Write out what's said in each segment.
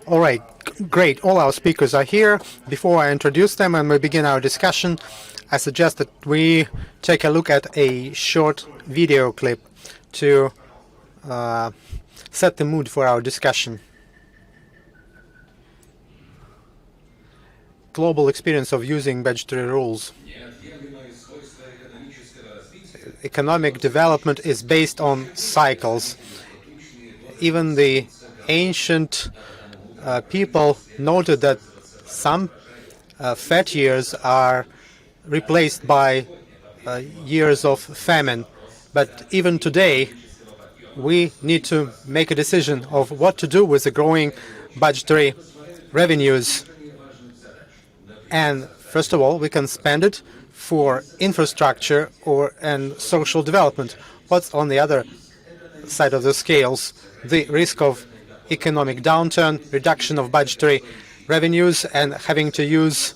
All right, great. All our speakers are here. Before I introduce them and we begin our discussion, I suggest that we take a look at a short video clip to set the mood for our discussion. Global experience of using budgetary rules. Economic development is based on cycles. Even the ancient people noted that some fat years are replaced by years of famine. But even today, we need to make a decision of what to do with the growing budgetary revenues. And first of all, we can spend it for infrastructure and social development. What's on the other side of the scales? The risk of economic downturn, reduction of budgetary revenues, and having to use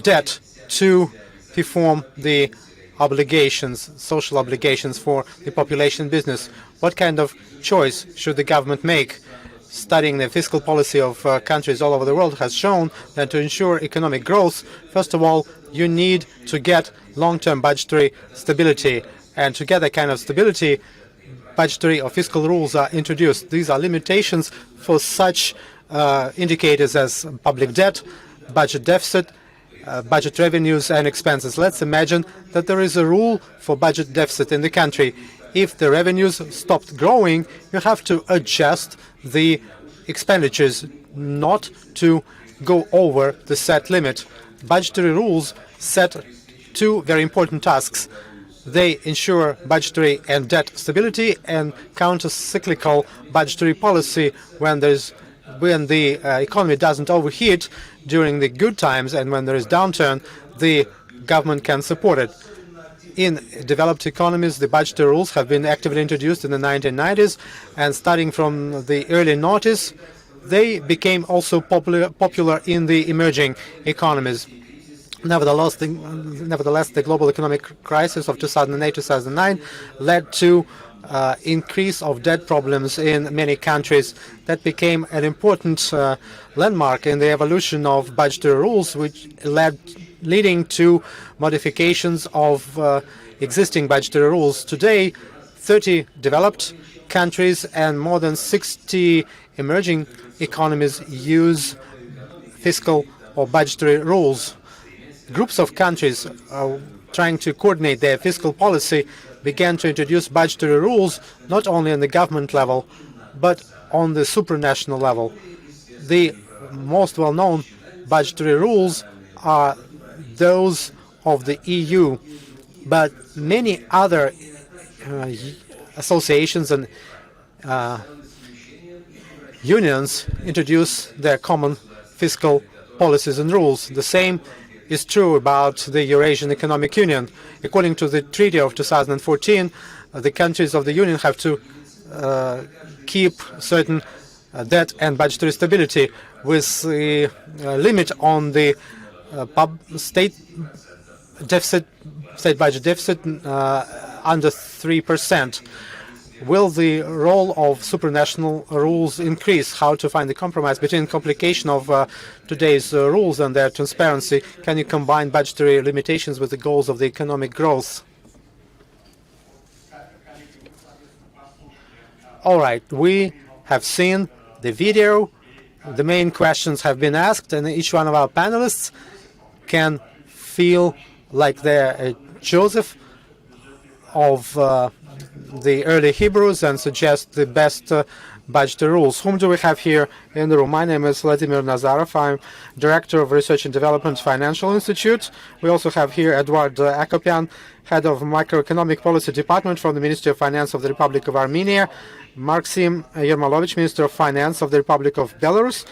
debt to perform the obligations, social obligations for the population business. What kind of choice should the government make? Studying the fiscal policy of countries all over the world has shown that to ensure economic growth, first of all, you need to get long-term budgetary stability. And to get that kind of stability, budgetary or fiscal rules are introduced. These are limitations for such indicators as public debt, budget deficit, budget revenues and expenses. Let's imagine that there is a rule for budget deficit in the country. If the revenues stopped growing, you have to adjust the expenditures not to go over the set limit. Budgetary rules set two very important tasks. They ensure budgetary and debt stability and counter-cyclical budgetary policy when the economy doesn't overheat during the good times, and when there is downturn, the government can support it. In developed economies, the budgetary rules have been actively introduced in the 1990s, and starting from the early noughties, they became also popular in the emerging economies. Nevertheless, the global economic crisis of 2008-2009 led to increase of debt problems in many countries. That became an important landmark in the evolution of budgetary rules, which leading to modifications of existing budgetary rules. Today, 30 developed countries and more than 60 emerging economies use fiscal or budgetary rules. Groups of countries trying to coordinate their fiscal policy began to introduce budgetary rules not only on the government level, but on the supranational level. The most well-known budgetary rules are those of the EU, but many other associations and unions introduce their common fiscal policies and rules. The same is true about the Eurasian Economic Union. According to the Treaty of 2014, the countries of the Union have to keep certain debt and budgetary stability with a limit on the state budget deficit under 3%. Will the role of supranational rules increase? How to find the compromise between complication of today's rules and their transparency? Can you combine budgetary limitations with the goals of the economic growth? All right, we have seen the video. The main questions have been asked, and each one of our panelists can feel like they're Joseph of the early Hebrews and suggest the best budgetary rules. Whom do we have here in the room? My name is Vladimir Nazarov. I'm Director of Research and Development Financial Institute. We also have here Eduard Akopian, Head of Macroeconomic Policy Department from the Ministry of Finance of the Republic of Armenia, Maxim Yermolovich, Minister of Finance of the Republic of Belarus,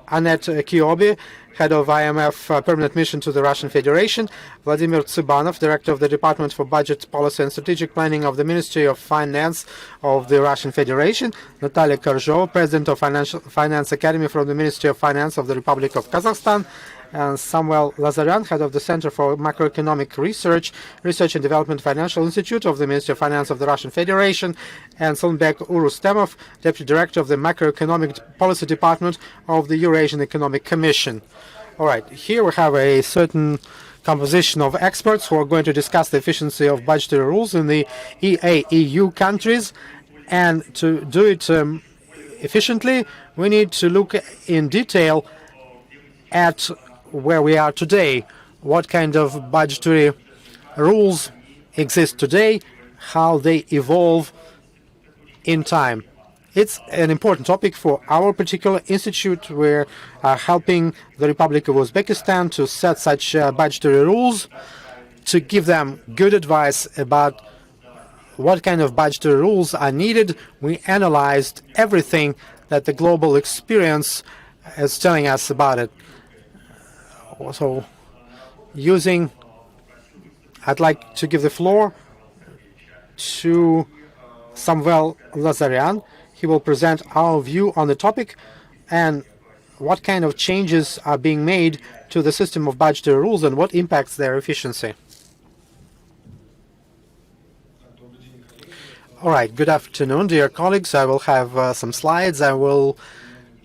Annette Kiobi, Head of IMF Permanent Mission to the Russian Federation, Vladimir Tsybanov, Director of the Department for Budget Policy and Strategic Planning of the Ministry of Finance of the Russian Federation, Natalia Korzhova, President of Finance Academy from the Ministry of Finance of the Republic of Kazakhstan, and Samuel Lazaryan, head of the Center for Macroeconomic Research, Research and Development Financial Institute of the Ministry of Finance of the Russian Federation, and Solnbek Urustemov, Deputy Director of the Macroeconomic Policy Department of the Eurasian Economic Commission. All right, here we have a certain composition of experts who are going to discuss the efficiency of budgetary rules in the EAEU countries. And to do it efficiently, we need to look in detail at where we are today, what kind of budgetary rules exist today, how they evolve in time. It's an important topic for our particular institute. We're helping the Republic of Uzbekistan to set such budgetary rules, to give them good advice about what kind of budgetary rules are needed. We analyzed everything that the global experience is telling us about it. So, I'd like to give the floor to Samuel Lazaryan. He will present our view on the topic and what kind of changes are being made to the system of budgetary rules and what impacts their efficiency. All right, good afternoon, dear colleagues. I will have some slides. I will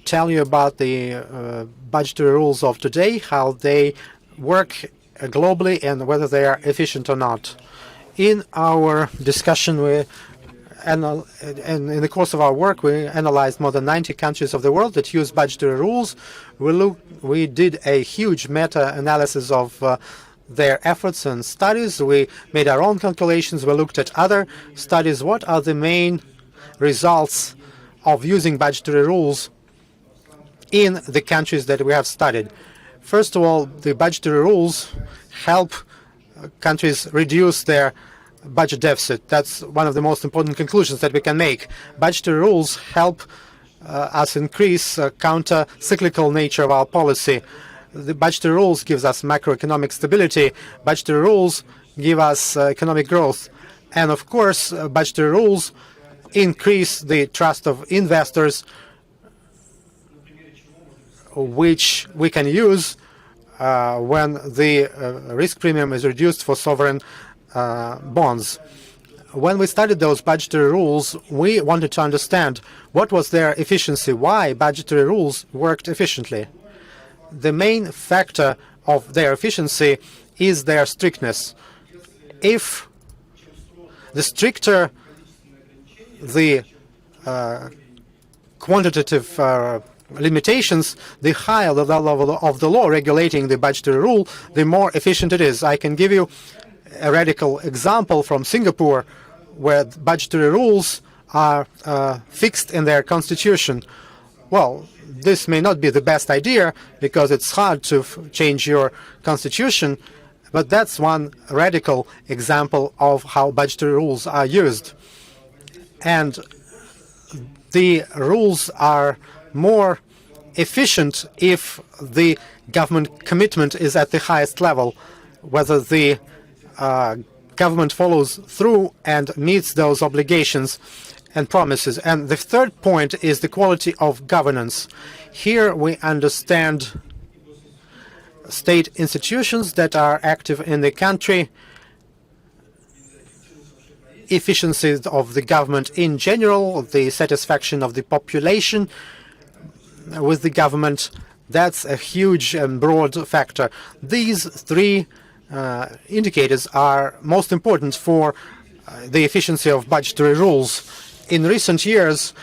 tell you about the budgetary rules of today, how they work globally, and whether they are efficient or not. In our discussion, and in the course of our work, we analyzed more than 90 countries of the world that use budgetary rules. We did a huge meta-analysis of their efforts and studies. We made our own calculations. We looked at other studies. What are the main results of using budgetary rules in the countries that we have studied? First of all, the budgetary rules help countries reduce their budget deficit. That's one of the most important conclusions that we can make. Budgetary rules help us increase counter-cyclical nature of our policy. The budgetary rules gives us macroeconomic stability. Budgetary rules give us economic growth. And of course, budgetary rules increase the trust of investors, which we can use when the risk premium is reduced for sovereign bonds. When we studied those budgetary rules, we wanted to understand what was their efficiency, why budgetary rules worked efficiently. The main factor of their efficiency is their strictness. If the stricter the quantitative limitations, the higher the level of the law regulating the budgetary rule, the more efficient it is. I can give you a radical example from Singapore, where budgetary rules are fixed in their constitution. Well, this may not be the best idea because it's hard to change your constitution, but that's one radical example of how budgetary rules are used. And the rules are more efficient if the government commitment is at the highest level, whether the government follows through and meets those obligations and promises. And the third point is the quality of governance. Here we understand state institutions that are active in the country, efficiency of the government in general, the satisfaction of the population with the government. That's a huge and broad factor. These three indicators are most important for the efficiency of budgetary rules. In recent years,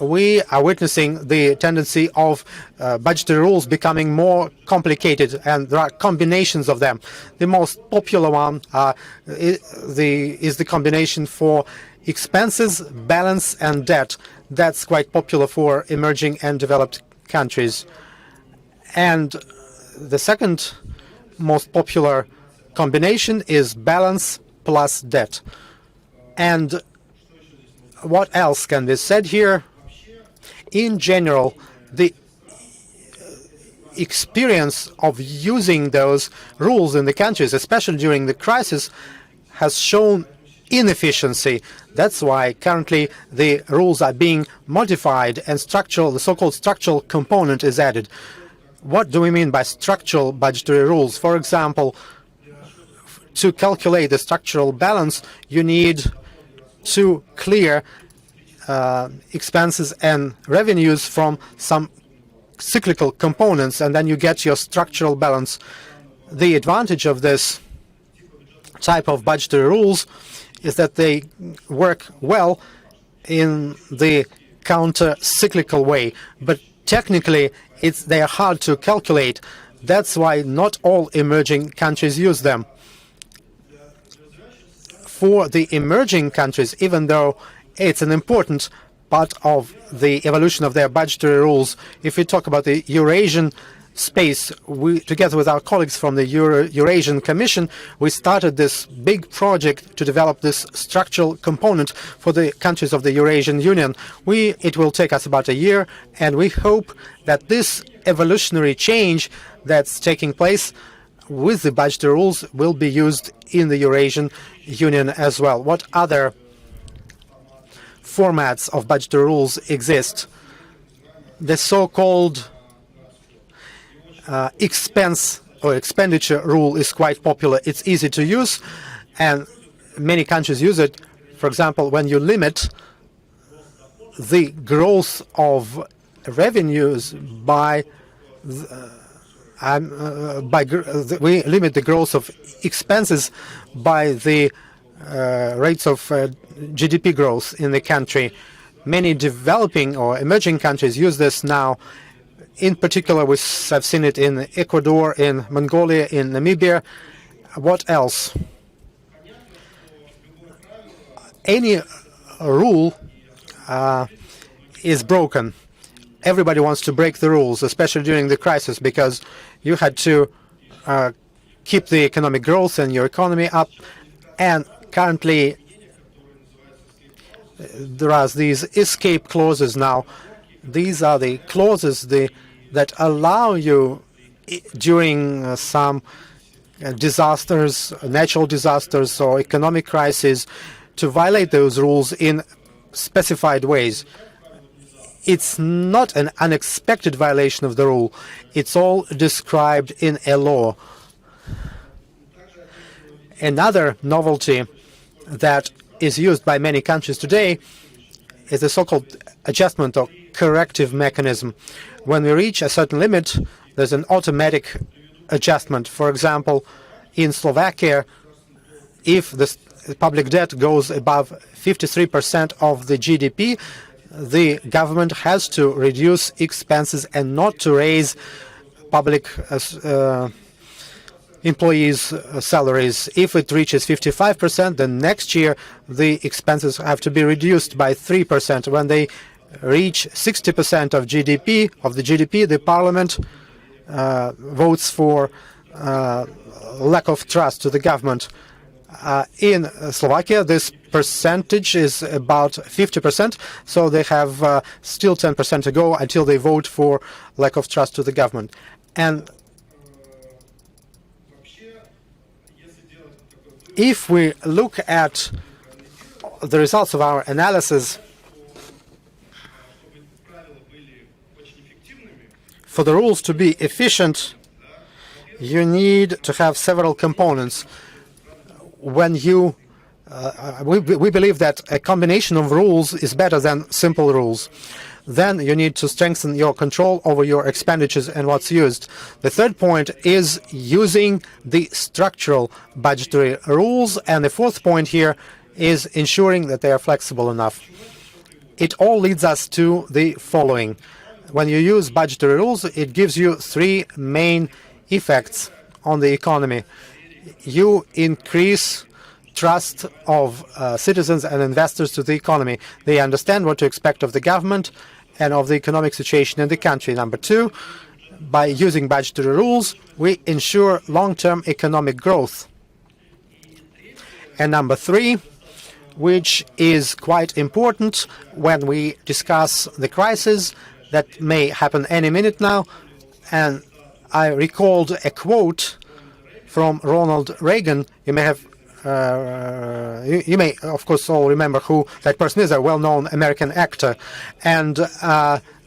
we are witnessing the tendency of budgetary rules becoming more complicated, and there are combinations of them. The most popular one is the combination for expenses, balance, and debt. That's quite popular for emerging and developed countries. And the second most popular combination is balance plus debt. And what else can be said here? In general, the experience of using those rules in the countries, especially during the crisis, has shown inefficiency. That's why currently the rules are being modified and the so-called structural component is added. What do we mean by structural budgetary rules? For example, to calculate the structural balance, you need to clear expenses and revenues from some cyclical components, and then you get your structural balance. The advantage of this type of budgetary rules is that they work well in the counter-cyclical way, but technically they are hard to calculate. That's why not all emerging countries use them. For the emerging countries, even though it's an important part of the evolution of their budgetary rules, if we talk about the Eurasian space, we, together with our colleagues from the Eurasian Commission, we started this big project to develop this structural component for the countries of the Eurasian Union. It will take us about a year, and we hope that this evolutionary change that's taking place with the budgetary rules will be used in the Eurasian Union as well. What other formats of budgetary rules exist? The so-called expense or expenditure rule is quite popular. It's easy to use, and many countries use it. For example, when you limit the growth of revenues we limit the growth of expenses by the rates of GDP growth in the country. Many developing or emerging countries use this now. In particular, I've seen it in Ecuador, in Mongolia, in Namibia. What else? Any rule is broken. Everybody wants to break the rules, especially during the crisis, because you had to keep the economic growth and your economy up. And currently, there are these escape clauses now. These are the clauses that allow you, during some disasters, natural disasters or economic crises, to violate those rules in specified ways. It's not an unexpected violation of the rule. It's all described in a law. Another novelty that is used by many countries today is the so-called adjustment or corrective mechanism. When we reach a certain limit, there's an automatic adjustment. For example, in Slovakia, if the public debt goes above 53% of the GDP, the government has to reduce expenses and not to raise public employees' salaries. If it reaches 55%, then next year the expenses have to be reduced by 3%. When they reach 60% of GDP, the parliament votes for lack of trust to the government. In Slovakia, this percentage is about 50%, so they have still 10% to go until they vote for lack of trust to the government. And if we look at the results of our analysis, for the rules to be efficient, you need to have several components. When you, we believe that a combination of rules is better than simple rules. Then you need to strengthen your control over your expenditures and what's used. The third point is using the structural budgetary rules. And the fourth point here is ensuring that they are flexible enough. It all leads us to the following. When you use budgetary rules, it gives you three main effects on the economy. You increase trust of citizens and investors to the economy. They understand what to expect of the government and of the economic situation in the country. Number two, by using budgetary rules, we ensure long-term economic growth. And number three, which is quite important when we discuss the crisis that may happen any minute now, and I recalled a quote from Ronald Reagan. You may have you may, of course, all remember who that person is, a well-known American actor. And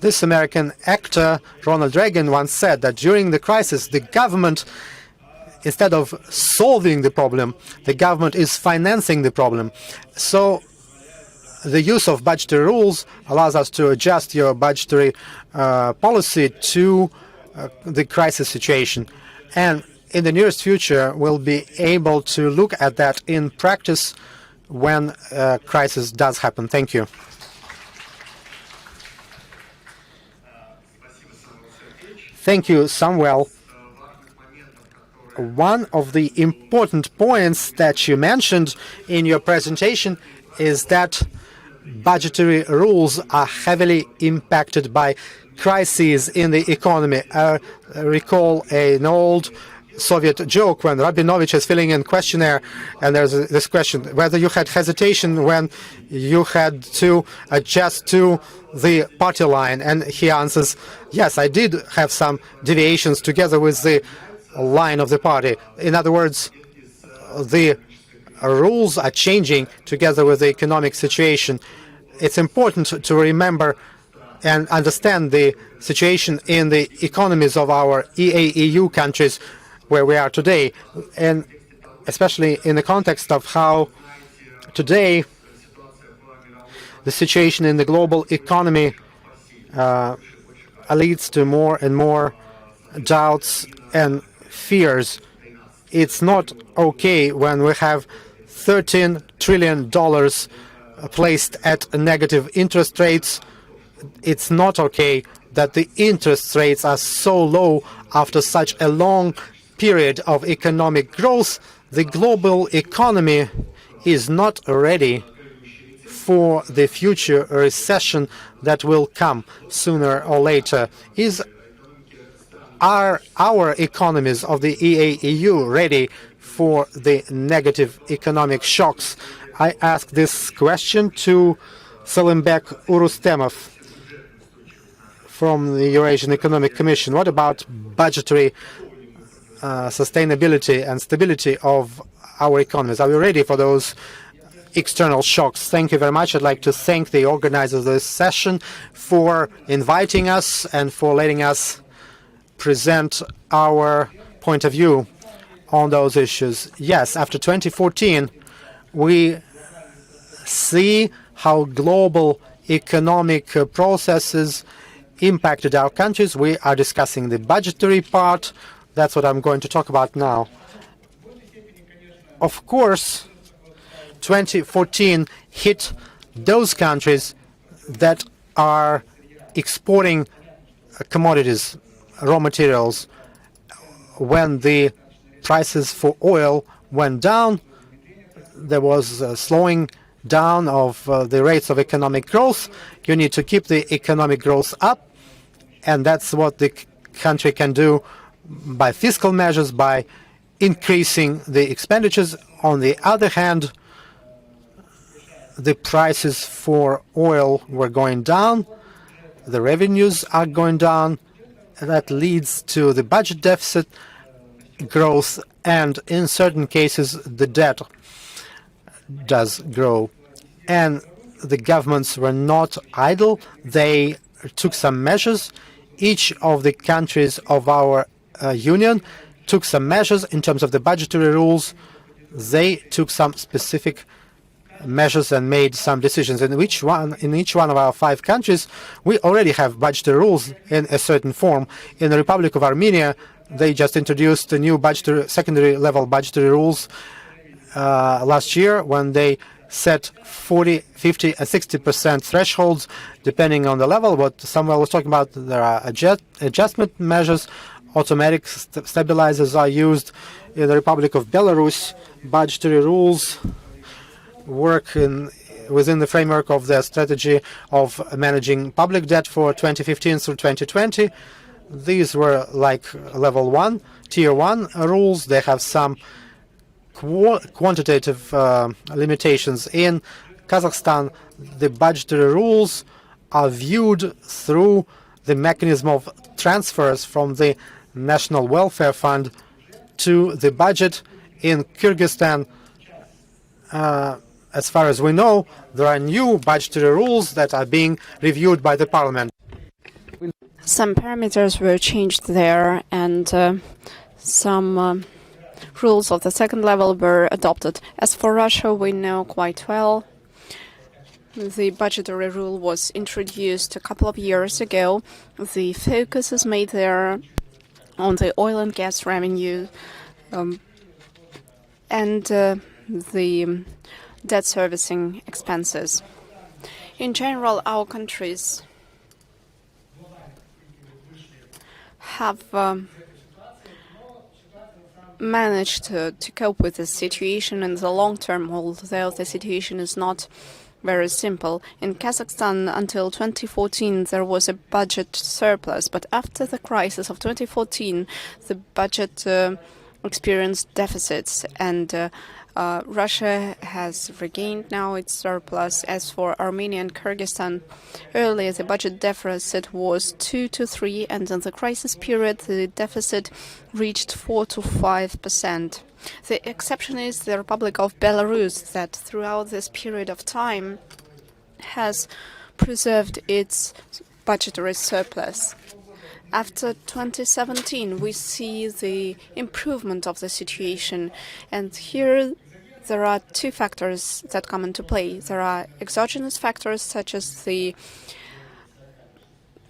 this American actor, Ronald Reagan, once said that during the crisis, the government, instead of solving the problem, the government is financing the problem. So the use of budgetary rules allows us to adjust your budgetary policy to the crisis situation. And in the nearest future, we'll be able to look at that in practice when a crisis does happen. Thank you. Thank you, Samuel. One of the important points that you mentioned in your presentation is that budgetary rules are heavily impacted by crises in the economy. I recall an old Soviet joke when Rabinovich is filling in questionnaire, and there's this question whether you had hesitation when you had to adjust to the party line, and he answers, yes, I did have some deviations together with the line of the party. In other words, the rules are changing together with the economic situation. It's important to remember and understand the situation in the economies of our EAEU countries where we are today, and especially in the context of how today the situation in the global economy leads to more and more doubts and fears. It's not okay when we have $13 trillion placed at negative interest rates. It's not okay that the interest rates are so low after such a long period of economic growth. The global economy is not ready for the future recession that will come sooner or later. Are our economies of the EAEU ready for the negative economic shocks? I ask this question to Selimberk Urustemov from the Eurasian Economic Commission. What about budgetary sustainability and stability of our economies? Are we ready for those external shocks? Thank you very much. I'd like to thank the organizers of this session for inviting us and for letting us present our point of view on those issues. Yes, after 2014, we see how global economic processes impacted our countries. We are discussing the budgetary part. That's what I'm going to talk about now. Of course, 2014 hit those countries that are exporting commodities, raw materials. When the prices for oil went down, there was a slowing down of the rates of economic growth. You need to keep the economic growth up, and that's what the country can do by fiscal measures, by increasing the expenditures. On the other hand, the prices for oil were going down, the revenues are going down, and that leads to the budget deficit growth, and in certain cases the debt does grow. And the governments were not idle. They took some measures. Each of the countries of our union took some measures in terms of the budgetary rules. They took some specific measures and made some decisions. In each one of our 5 countries, we already have budgetary rules in a certain form. In the Republic of Armenia, they just introduced the new secondary level budgetary rules last year, when they set 40, 50, and 60% thresholds, depending on the level. What Samuel was talking about, there are adjustment measures. Automatic stabilizers are used. In the Republic of Belarus, budgetary rules work within the framework of the strategy of managing public debt for 2015 through 2020. These were like level 1, tier 1 rules. They have some quantitative limitations. In Kazakhstan, the budgetary rules are viewed through the mechanism of transfers from the National Welfare Fund to the budget. In Kyrgyzstan, as far as we know, there are new budgetary rules that are being reviewed by the parliament. Some parameters were changed there, and some rules of the second level were adopted. As for Russia, we know quite well. The budgetary rule was introduced a couple of years ago. The focus is made there on the oil and gas revenue and the debt servicing expenses. In general, our countries have managed to cope with the situation in the long term, although the situation is not very simple. In Kazakhstan, until 2014, there was a budget surplus, but after the crisis of 2014, the budget experienced deficits, and Russia has regained now its surplus. As for Armenia and Kyrgyzstan, earlier the budget deficit was 2 to 3, and in the crisis period the deficit reached 4 to 5%. The exception is the Republic of Belarus, that throughout this period of time has preserved its budgetary surplus. After 2017, we see the improvement of the situation, and here there are two factors that come into play. There are exogenous factors such as the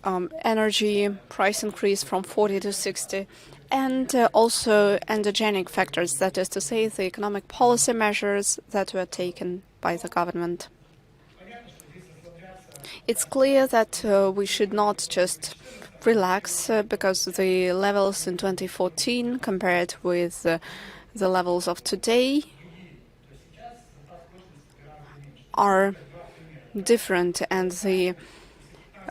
energy price increase from 40 to 60, and also endogenic factors, that is to say, the economic policy measures that were taken by the government. It's clear that we should not just relax because the levels in 2014 compared with the levels of today are different, and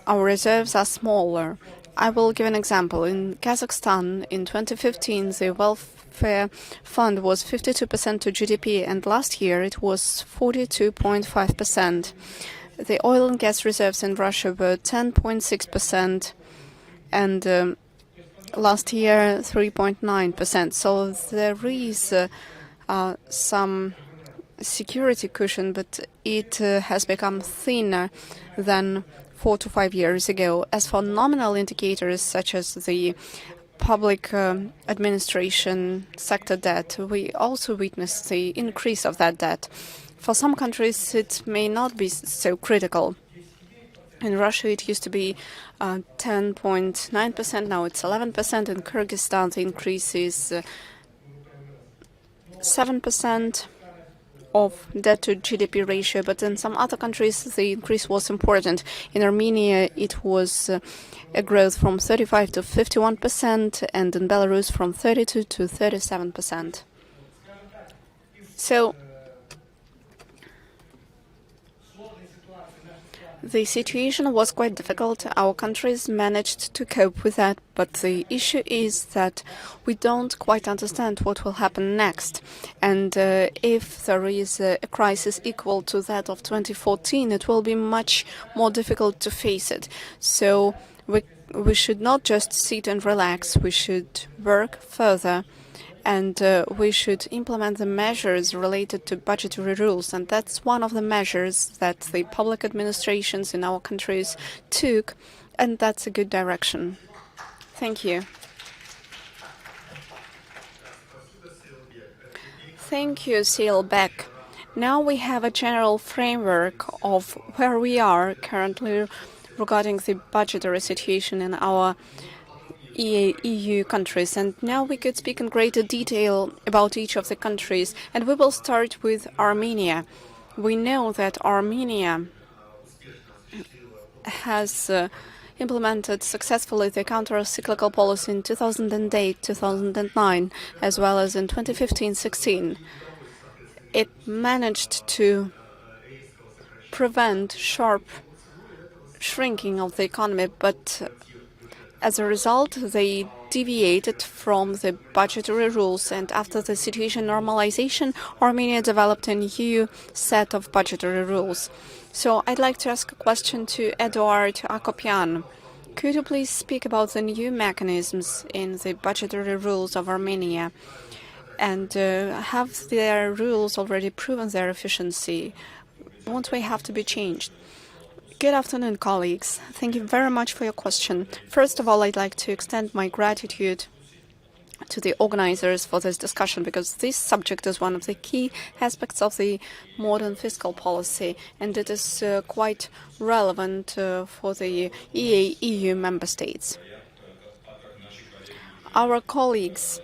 our reserves are smaller. I will give an example. In Kazakhstan, in 2015, the welfare fund was 52% to GDP, and last year it was 42.5%. The oil and gas reserves in Russia were 10.6%, and last year 3.9%. So there is some security cushion, but it has become thinner than 4 to 5 years ago. As for nominal indicators such as the public administration sector debt, we also witness the increase of that debt. For some countries, it may not be so critical. In Russia, it used to be 10.9%, now it's 11%. In Kyrgyzstan, the increase is 7% of debt to GDP ratio, but in some other countries the increase was important. In Armenia it was a growth from 35 to 51%, and in Belarus from 32 to 37%. So the situation was quite difficult. Our countries managed to cope with that, but the issue is that we don't quite understand what will happen next. And if there is a crisis equal to that of 2014, it will be much more difficult to face it. So we should not just sit and relax. We should work further, and we should implement the measures related to budgetary rules. And that's one of the measures that the public administrations in our countries took, and that's a good direction. Thank you. Thank you, Beck. Now we have a general framework of where we are currently regarding the budgetary situation in our EU countries, and now we could speak in greater detail about each of the countries, and we will start with Armenia. We know that Armenia has implemented successfully the counter-cyclical policy in 2008-2009, as well as in 2015-16. It managed to prevent sharp shrinking of the economy, but as a result, they deviated from the budgetary rules, and after the situation normalization, Armenia developed a new set of budgetary rules. So I'd like to ask a question to Eduard Akopyan. Could you please speak about the new mechanisms in the budgetary rules of Armenia? And have their rules already proven their efficiency? Won't we have to be changed? Good afternoon, colleagues. Thank you very much for your question. First of all, I'd like to extend my gratitude to the organizers for this discussion, because this subject is one of the key aspects of the modern fiscal policy, and it is quite relevant for the EU member states. Our colleagues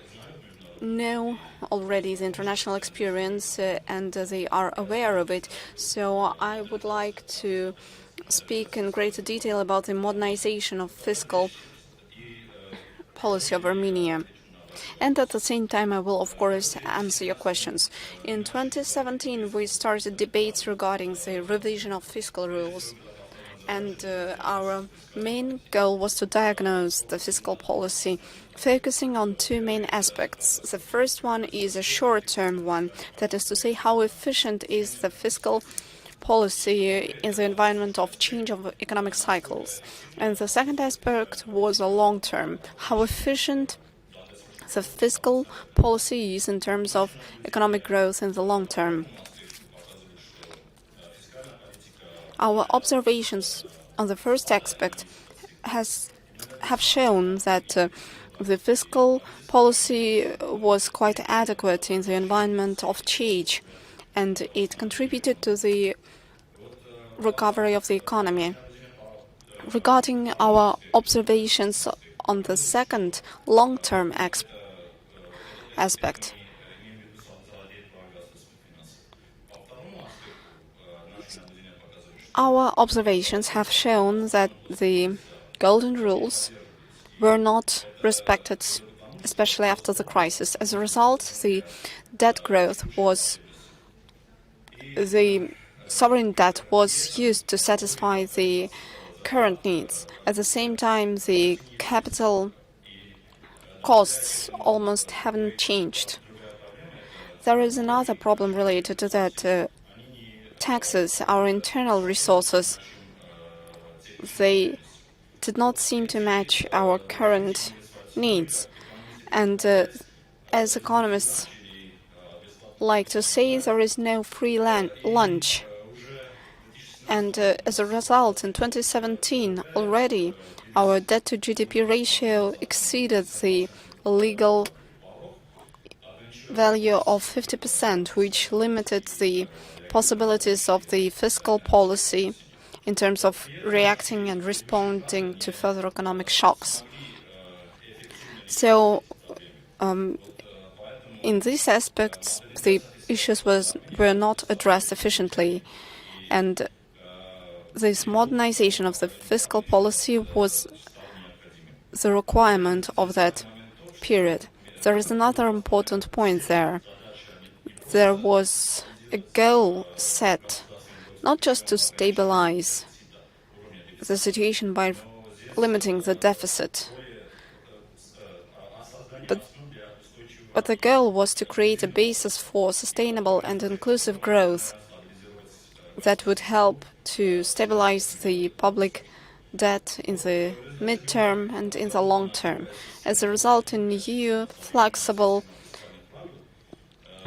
know already the international experience and they are aware of it, so I would like to speak in greater detail about the modernization of fiscal policy of Armenia. And at the same time, I will, of course, answer your questions. In 2017, we started debates regarding the revision of fiscal rules. And our main goal was to diagnose the fiscal policy, focusing on two main aspects. The first one is a short-term one, that is to say, how efficient is the fiscal policy in the environment of change of economic cycles. And the second aspect was a long-term, how efficient the fiscal policy is in terms of economic growth in the long term. Our observations on the first aspect have shown that the fiscal policy was quite adequate in the environment of change, and it contributed to the recovery of the economy. Regarding our observations on the second long-term aspect, our observations have shown that the golden rules were not respected, especially after the crisis. As a result, the debt growth the sovereign debt was used to satisfy the current needs. At the same time, the capital costs almost haven't changed. There is another problem related to that. Taxes, our internal resources, they did not seem to match our current needs. And as economists like to say, there is no free lunch. And as a result, in 2017, already our debt-to-GDP ratio exceeded the legal value of 50%, which limited the possibilities of the fiscal policy in terms of reacting and responding to further economic shocks. So, in these aspects, the issues were not addressed efficiently, and this modernization of the fiscal policy was the requirement of that period. There is another important point there. There was a goal set not just to stabilize the situation by limiting the deficit, but the goal was to create a basis for sustainable and inclusive growth that would help to stabilize the public debt in the mid-term and in the long term. As a result, in the EU, flexible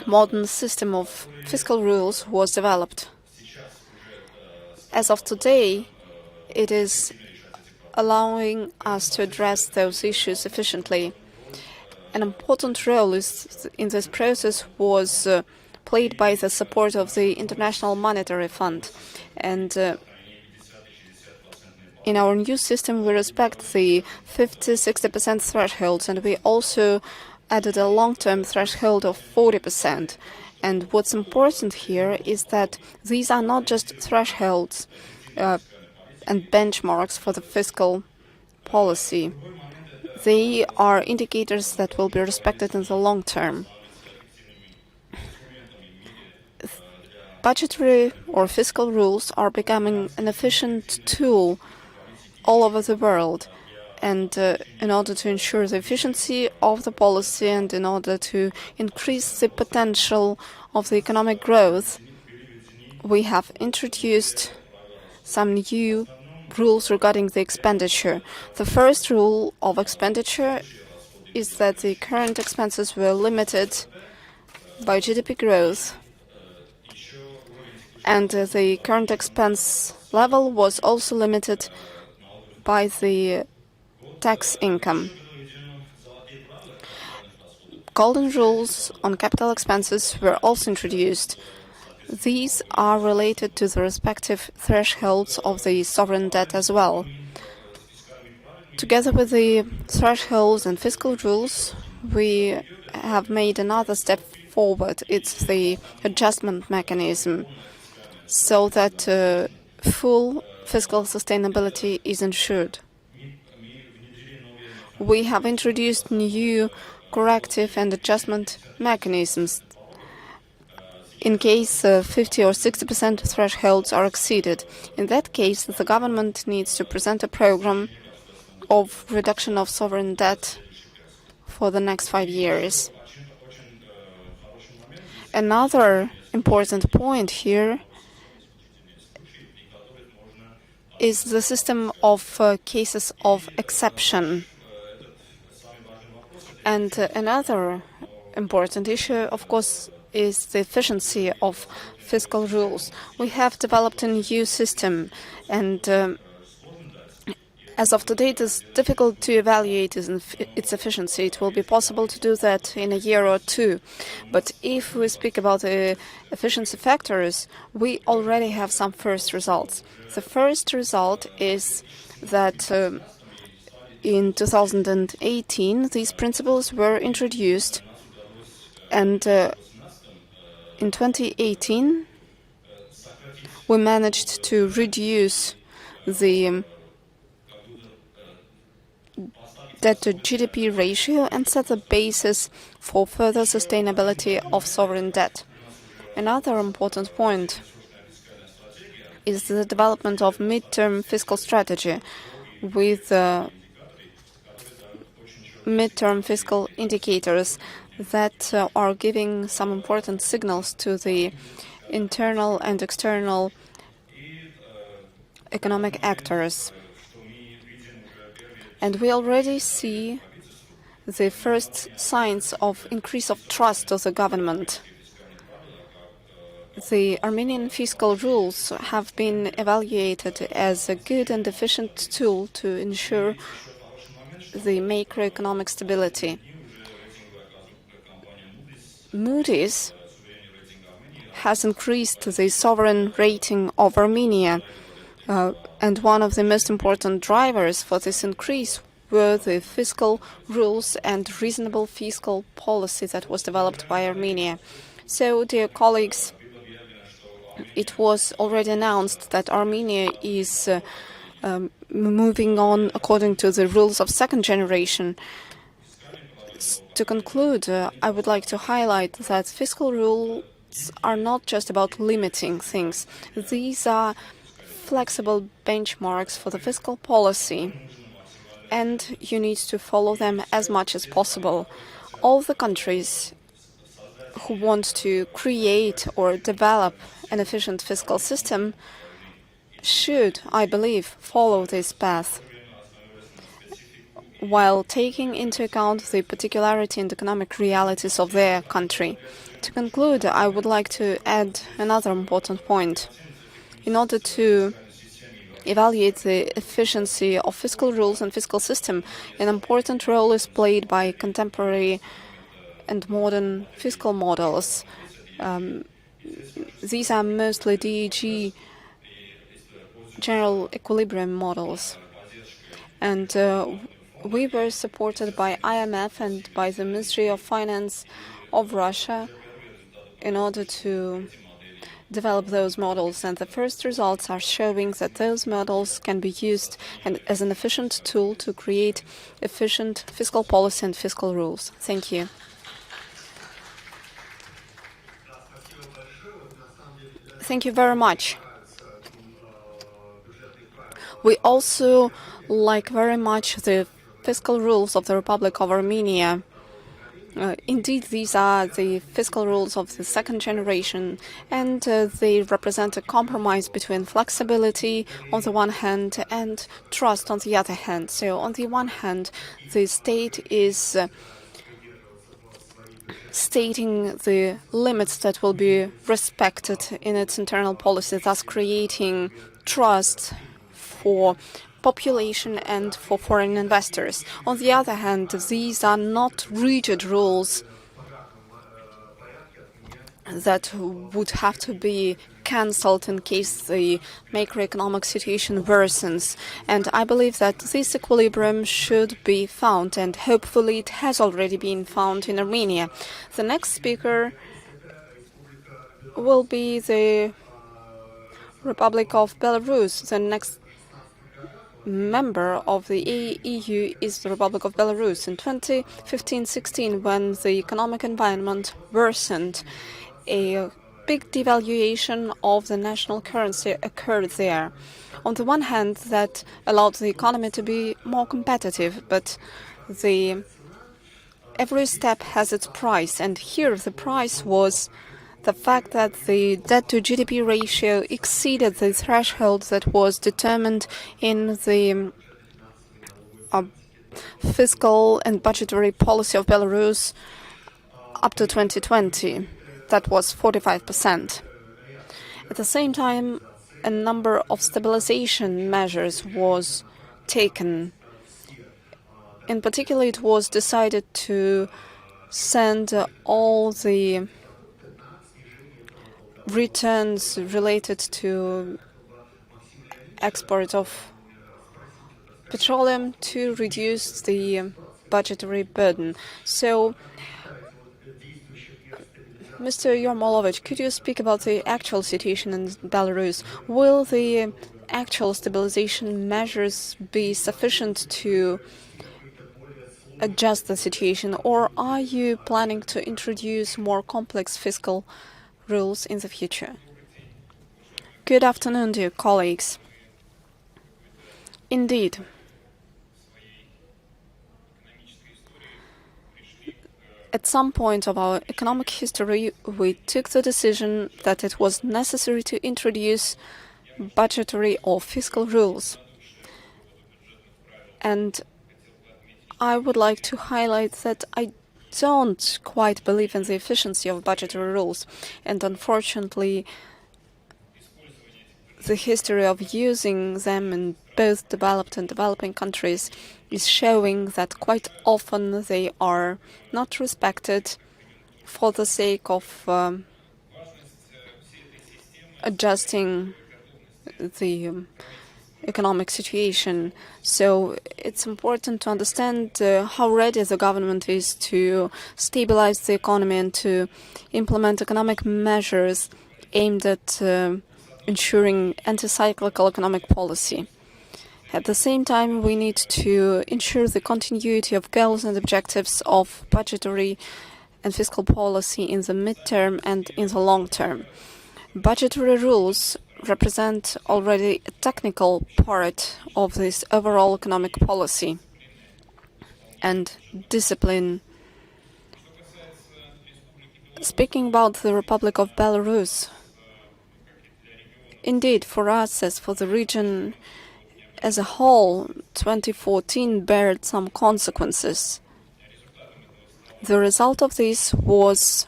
modern system of fiscal rules was developed. As of today, it is allowing us to address those issues efficiently. An important role in this process was played by the support of the International Monetary Fund. And in our new system, we respect the 50-60% thresholds, and we also added a long-term threshold of 40%. And what's important here is that these are not just thresholds and benchmarks for the fiscal policy. They are indicators that will be respected in the long term. Budgetary or fiscal rules are becoming an efficient tool all over the world. And in order to ensure the efficiency of the policy and in order to increase the potential of the economic growth, we have introduced some new rules regarding the expenditure. The first rule of expenditure is that the current expenses were limited by GDP growth, and the current expense level was also limited by the tax income. Golden rules on capital expenses were also introduced. These are related to the respective thresholds of the sovereign debt as well. Together with the thresholds and fiscal rules, we have made another step forward. It's the adjustment mechanism, so that full fiscal sustainability is ensured. We have introduced new corrective and adjustment mechanisms in case 50 or 60% thresholds are exceeded. In that case, the government needs to present a program of reduction of sovereign debt for the next 5 years. Another important point here is the system of cases of exception. And another important issue, of course, is the efficiency of fiscal rules. We have developed a new system, and as of today, it is difficult to evaluate its efficiency. It will be possible to do that in a year or two. But if we speak about the efficiency factors, we already have some first results. The first result is that in 2018, these principles were introduced, and in 2018, we managed to reduce the debt to GDP ratio and set the basis for further sustainability of sovereign debt. Another important point is the development of midterm fiscal strategy with midterm fiscal indicators that are giving some important signals to the internal and external economic actors. And we already see the first signs of increase of trust of the government. The Armenian fiscal rules have been evaluated as a good and efficient tool to ensure the macroeconomic stability. Moody's has increased the sovereign rating of Armenia, and one of the most important drivers for this increase were the fiscal rules and reasonable fiscal policy that was developed by Armenia. So, dear colleagues, it was already announced that Armenia is moving on according to the rules of second generation. To conclude, I would like to highlight that fiscal rules are not just about limiting things. These are flexible benchmarks for the fiscal policy, and you need to follow them as much as possible. All the countries who want to create or develop an efficient fiscal system should, I believe, follow this path, while taking into account the particularity and economic realities of their country. To conclude, I would like to add another important point. In order to evaluate the efficiency of fiscal rules and fiscal system, an important role is played by contemporary and modern fiscal models. These are mostly DEG, general equilibrium models. And we were supported by IMF and by the Ministry of Finance of Russia in order to develop those models, and the first results are showing that those models can be used as an efficient tool to create efficient fiscal policy and fiscal rules. Thank you. Thank you very much. We also like very much the fiscal rules of the Republic of Armenia. Indeed, these are the fiscal rules of the second generation, and they represent a compromise between flexibility on the one hand and trust on the other hand. So on the one hand, the state is stating the limits that will be respected in its internal policy, thus creating trust for population and for foreign investors. On the other hand, these are not rigid rules that would have to be cancelled in case the macroeconomic situation worsens. And I believe that this equilibrium should be found, and hopefully it has already been found in Armenia. The next speaker will be the Republic of Belarus. The next member of the EU is the Republic of Belarus. In 2015-16, when the economic environment worsened, a big devaluation of the national currency occurred there. On the one hand, that allowed the economy to be more competitive, but every step has its price, and here the price was the fact that the debt-to-GDP ratio exceeded the threshold that was determined in the fiscal and budgetary policy of Belarus up to 2020. That was 45%. At the same time, a number of stabilization measures was taken. In particular, it was decided to send all the returns related to export of petroleum to reduce the budgetary burden. So, Mr. Yarmolovich, could you speak about the actual situation in Belarus? Will the actual stabilization measures be sufficient to adjust the situation, or are you planning to introduce more complex fiscal rules in the future? Good afternoon, dear colleagues. Indeed, at some point of our economic history, we took the decision that it was necessary to introduce budgetary or fiscal rules. And I would like to highlight that I don't quite believe in the efficiency of budgetary rules. And unfortunately, the history of using them in both developed and developing countries is showing that quite often they are not respected for the sake of adjusting the economic situation. So it's important to understand how ready the government is to stabilize the economy and to implement economic measures aimed at ensuring anti-cyclical economic policy. At the same time, we need to ensure the continuity of goals and objectives of budgetary and fiscal policy in the midterm and in the long term. Budgetary rules represent already a technical part of this overall economic policy and discipline. Speaking about the Republic of Belarus, indeed, for us, as for the region as a whole, 2014 bared some consequences. The result of this was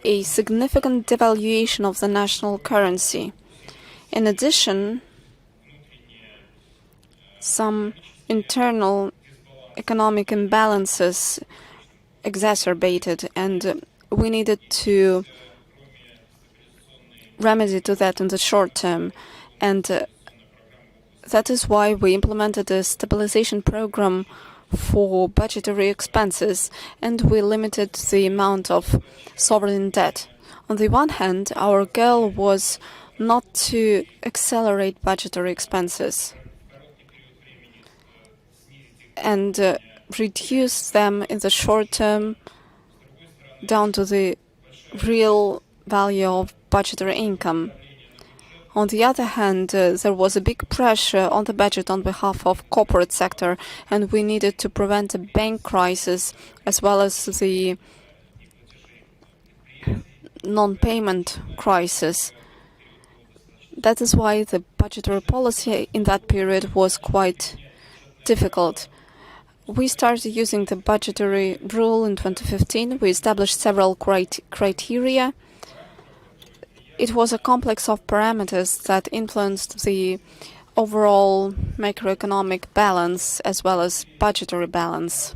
a significant devaluation of the national currency. In addition, some internal economic imbalances exacerbated, and we needed to remedy to that in the short term. And that is why we implemented a stabilization program for budgetary expenses, and we limited the amount of sovereign debt. On the one hand, our goal was not to accelerate budgetary expenses and reduce them in the short term down to the real value of budgetary income. On the other hand, there was a big pressure on the budget on behalf of corporate sector, and we needed to prevent a bank crisis as well as the non-payment crisis. That is why the budgetary policy in that period was quite difficult. We started using the budgetary rule in 2015. We established several criteria. It was a complex of parameters that influenced the overall macroeconomic balance as well as budgetary balance.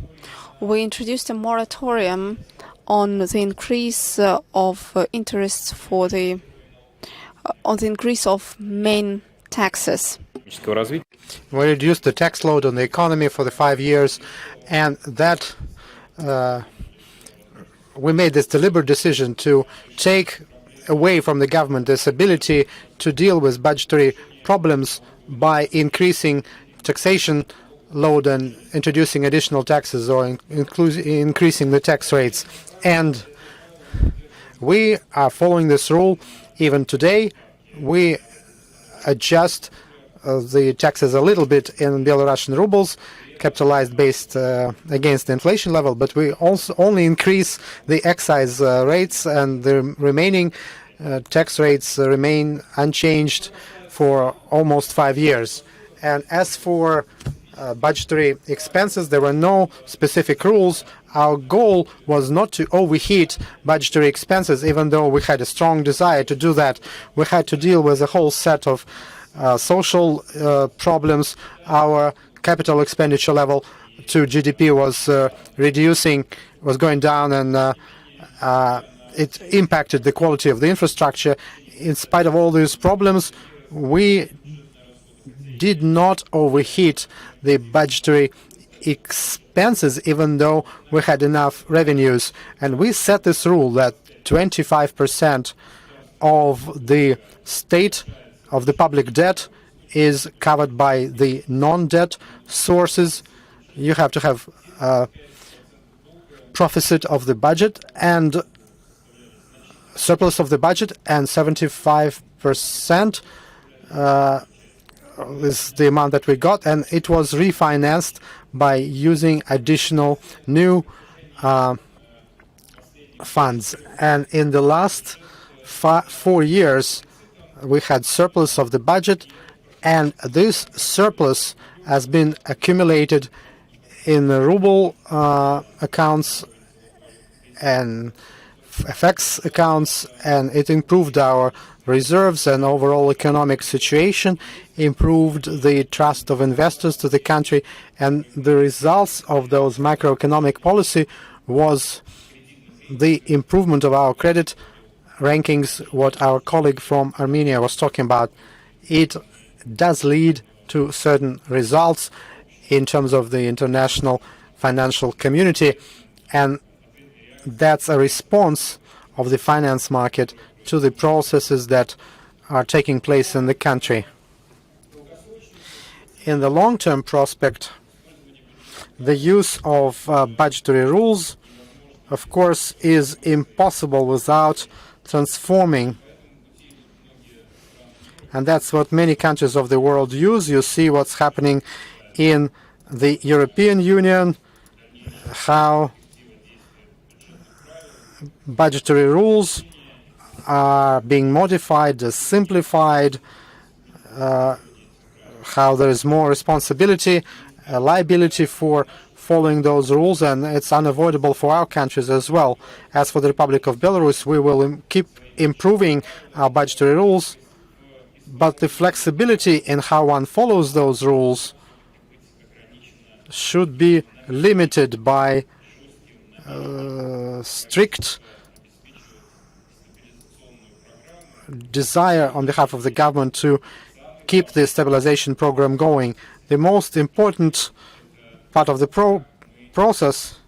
We introduced a moratorium on the increase of interests for the increase of main taxes. We reduced the tax load on the economy for the 5 years, and that we made this deliberate decision to take away from the government this ability to deal with budgetary problems by increasing taxation load and introducing additional taxes or increasing the tax rates. And we are following this rule even today. We adjust the taxes a little bit in Belarusian rubles, capitalized based against the inflation level, but we also only increase the excise rates, and the remaining tax rates remain unchanged for almost 5 years. And as for budgetary expenses, there were no specific rules. Our goal was not to overheat budgetary expenses, even though we had a strong desire to do that. We had to deal with a whole set of social problems. Our capital expenditure level to GDP was was going down, and it impacted the quality of the infrastructure. In spite of all these problems, we did not overheat the budgetary expenses, even though we had enough revenues. And we set this rule that 25% of the state, of the public debt, is covered by the non-debt sources. You have to have proficit of the budget and surplus of the budget, and 75% is the amount that we got, and it was refinanced by using additional new funds. And in the last 4 years, we had surplus of the budget, and this surplus has been accumulated in the ruble accounts and FX accounts, and it improved our reserves and overall economic situation, improved the trust of investors to the country, and the results of those macroeconomic policy was the improvement of our credit rankings, what our colleague from Armenia was talking about. It does lead to certain results in terms of the international financial community, and that's a response of the finance market to the processes that are taking place in the country. In the long-term prospect, the use of budgetary rules, of course, is impossible without transforming. And that's what many countries of the world use. You see what's happening in the European Union, how budgetary rules are being modified, simplified, how there is more responsibility, liability for following those rules, and it's unavoidable for our countries as well. As for the Republic of Belarus, we will keep improving our budgetary rules, but the flexibility in how one follows those rules should be limited by strict desire on behalf of the government to keep the stabilization program going. The most important part of the process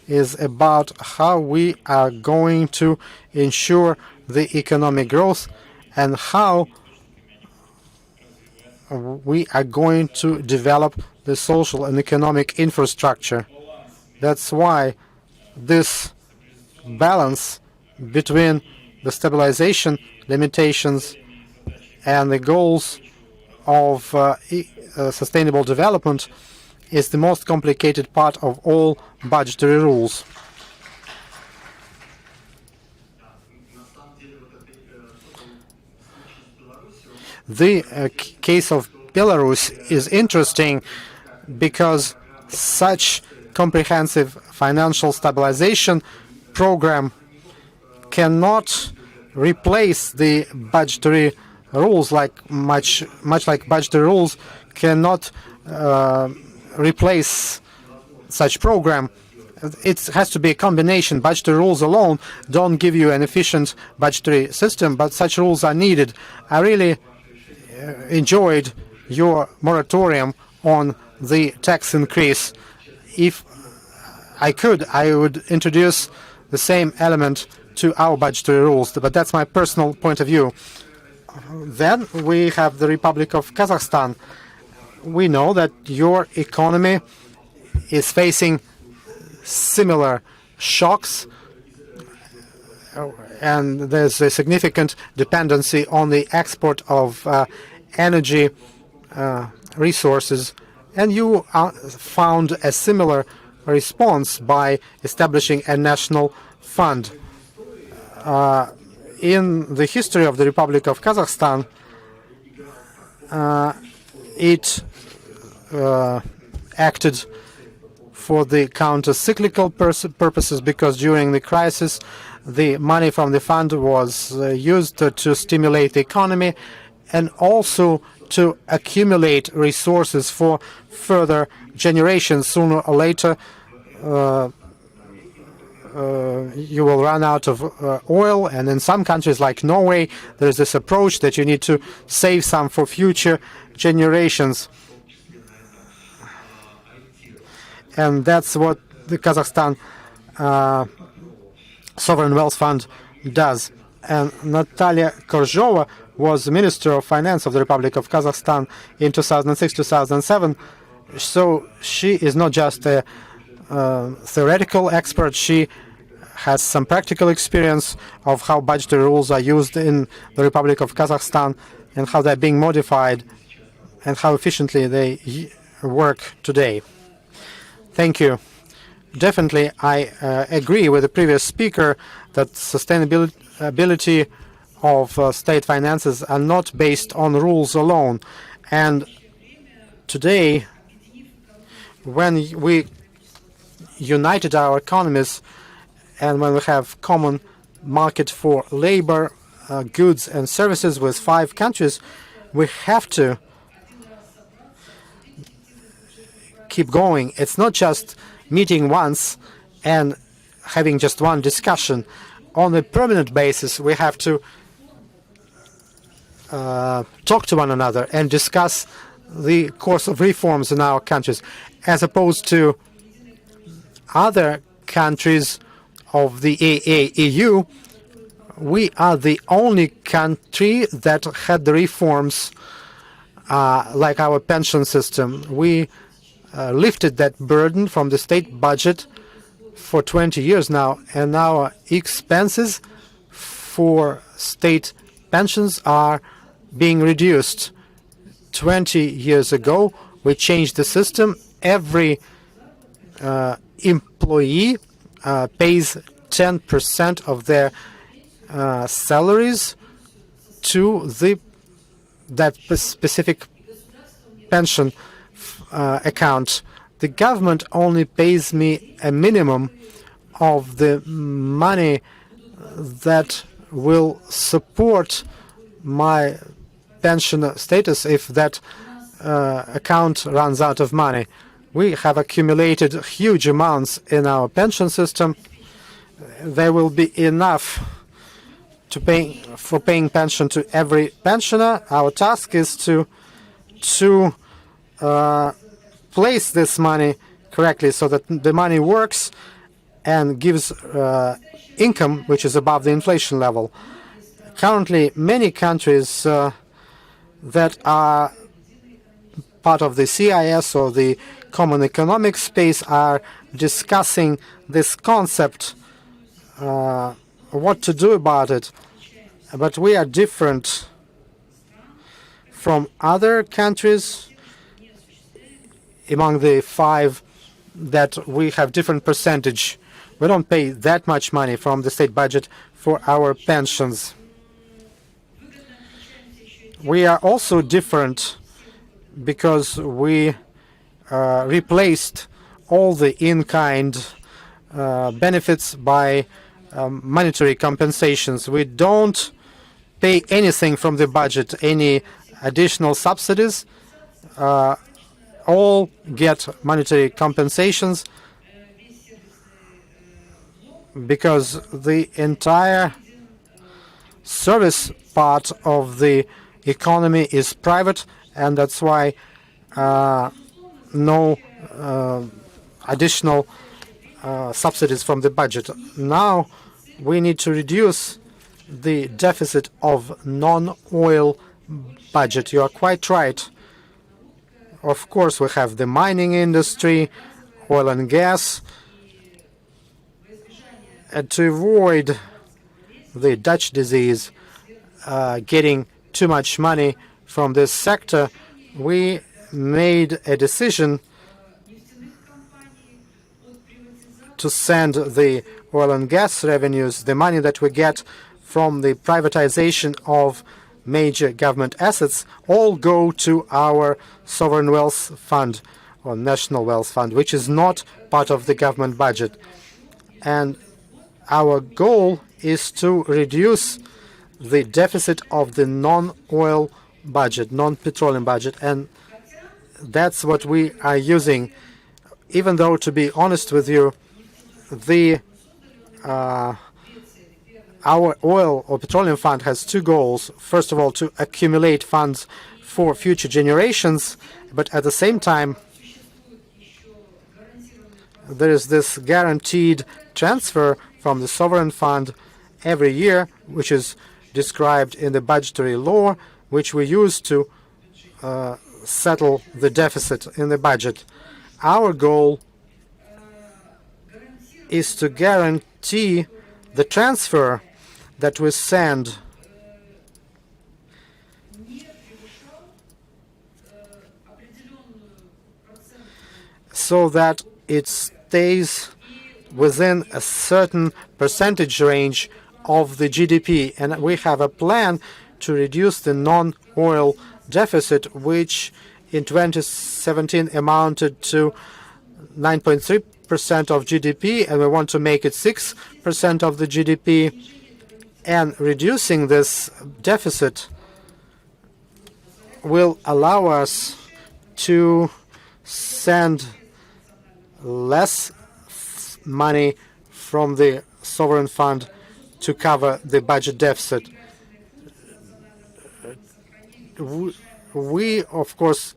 is about how we are going to ensure the economic growth and how we are going to develop the social and economic infrastructure. That's why this balance between the stabilization limitations and the goals of sustainable development is the most complicated part of all budgetary rules. The case of Belarus is interesting because such comprehensive financial stabilization program cannot replace the budgetary rules, much like budgetary rules cannot replace such program. It has to be a combination. Budgetary rules alone don't give you an efficient budgetary system, but such rules are needed. I really enjoyed your moratorium on the tax increase. If I could, I would introduce the same element to our budgetary rules, but that's my personal point of view. Then we have the Republic of Kazakhstan. We know that your economy is facing similar shocks, and there's a significant dependency on the export of energy resources, and you found a similar response by establishing a national fund. In the history of the Republic of Kazakhstan, it acted for the counter-cyclical purposes, because during the crisis the money from the fund was used to stimulate the economy and also to accumulate resources for further generations. Sooner or later you will run out of oil, and in some countries like Norway there is this approach that you need to save some for future generations. And that's what the Kazakhstan Sovereign Wealth Fund does. And Natalia Korzhova was the Minister of Finance of the Republic of Kazakhstan in 2006-2007. So she is not just a theoretical expert, she has some practical experience of how budgetary rules are used in the Republic of Kazakhstan and how they're being modified and how efficiently they work today. Thank you. Definitely, I agree with the previous speaker that sustainability of state finances are not based on rules alone. And today, when we united our economies and when we have common market for labor, goods and services with 5 countries, we have to keep going. It's not just meeting once and having just one discussion. On a permanent basis, we have to talk to one another and discuss the course of reforms in our countries, as opposed to other countries of the EU. We are the only country that had the reforms like our pension system. We lifted that burden from the state budget for 20 years now, and our expenses for state pensions are being reduced. 20 years ago, we changed the system. Every employee pays 10% of their salaries to that specific pension account. The government only pays me a minimum of the money that will support my pension status if that account runs out of money. We have accumulated huge amounts in our pension system. There will be enough for paying pension to every pensioner. Our task is to place this money correctly so that the money works and gives income which is above the inflation level. Currently, many countries that are part of the CIS or the Common Economic Space are discussing this concept, what to do about it. But we are different from other countries. Among the 5 that we have different percentage. We don't pay that much money from the state budget for our pensions. We are also different because we replaced all the in-kind benefits by monetary compensations. We don't pay anything from the budget, any additional subsidies. All get monetary compensations because the entire service part of the economy is private, and that's why no additional subsidies from the budget. Now we need to reduce the deficit of non-oil budget. You are quite right. Of course, we have the mining industry, oil and gas. And to avoid the Dutch disease, getting too much money from this sector, we made a decision to send the oil and gas revenues, the money that we get from the privatization of major government assets, all go to our sovereign wealth fund or national wealth fund, which is not part of the government budget. And our goal is to reduce the deficit of the non-oil budget, non-petroleum budget, and that's what we are using. Even though, to be honest with you, the our oil or petroleum fund has two goals. First of all, to accumulate funds for future generations, but at the same time, there is this guaranteed transfer from the sovereign fund every year, which is described in the budgetary law, which we use to settle the deficit in the budget. Our goal is to guarantee the transfer that we send so that it stays within a certain percentage range of the GDP. And we have a plan to reduce the non-oil deficit, which in 2017 amounted to 9.3% of GDP, and we want to make it 6% of the GDP. And reducing this deficit will allow us to send less money from the sovereign fund to cover the budget deficit. We, of course,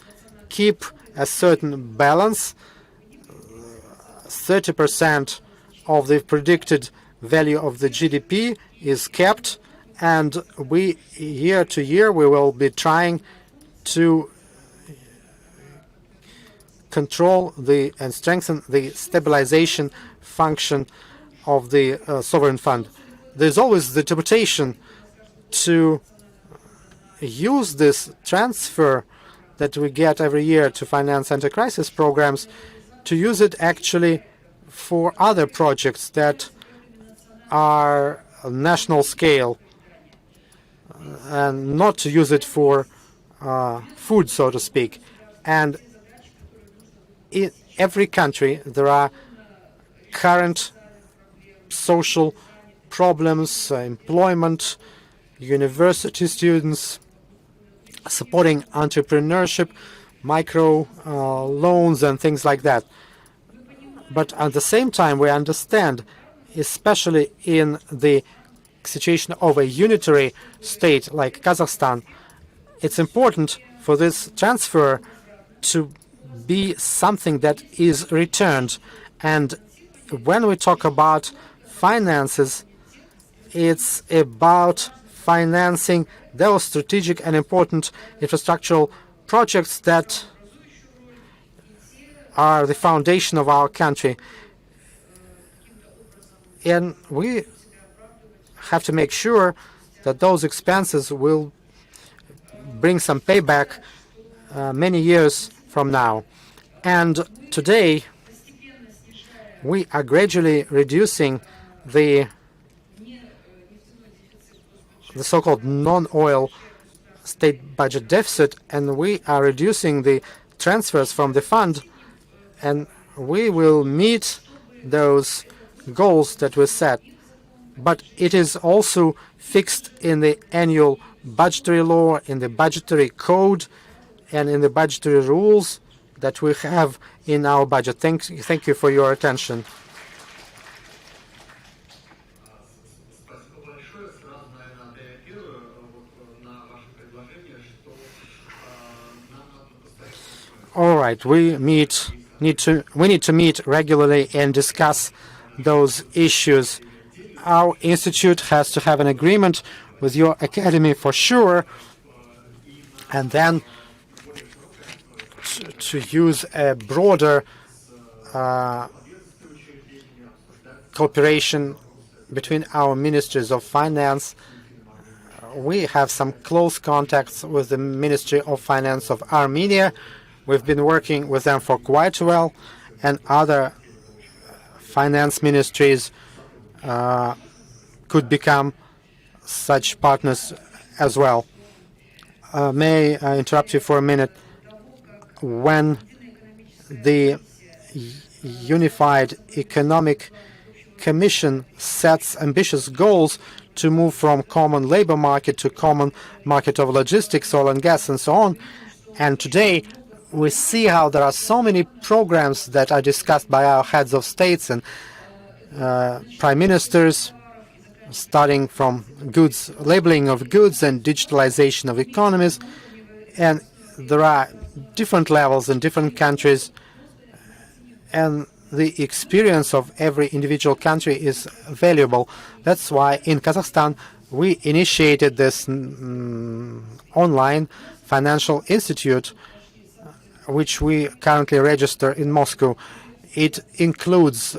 keep a certain balance. 30% of the predicted value of the GDP is kept, and we, year to year, we will be trying to control and strengthen the stabilization function of the sovereign fund. There's always the temptation to use this transfer that we get every year to finance anti-crisis programs, to use it actually for other projects that are national scale, and not to use it for food, so to speak. And in every country, there are current social problems, employment, university students, supporting entrepreneurship, micro loans, and things like that. But at the same time, we understand, especially in the situation of a unitary state like Kazakhstan, it's important for this transfer to be something that is returned. And when we talk about finances, it's about financing those strategic and important infrastructural projects that are the foundation of our country. And we have to make sure that those expenses will bring some payback many years from now. And today, we are gradually reducing the so-called non-oil state budget deficit, and we are reducing the transfers from the fund, and we will meet those goals that we set. But it is also fixed in the annual budgetary law, in the budgetary code, and in the budgetary rules that we have in our budget. Thank you for your attention. All right, we need to meet regularly and discuss those issues. Our institute has to have an agreement with your academy for sure, and then to use a broader cooperation between our ministries of finance. We have some close contacts with the Ministry of Finance of Armenia. We've been working with them for quite a while, and other finance ministries could become such partners as well. May I interrupt you for a minute? When the Unified Economic Commission sets ambitious goals to move from common labor market to common market of logistics, oil and gas, and so on, and today we see how there are so many programs that are discussed by our heads of states and prime ministers, starting from goods, labeling of goods and digitalization of economies. And there are different levels in different countries, and the experience of every individual country is valuable. That's why in Kazakhstan we initiated this online financial institute, which we currently register in Moscow. It includes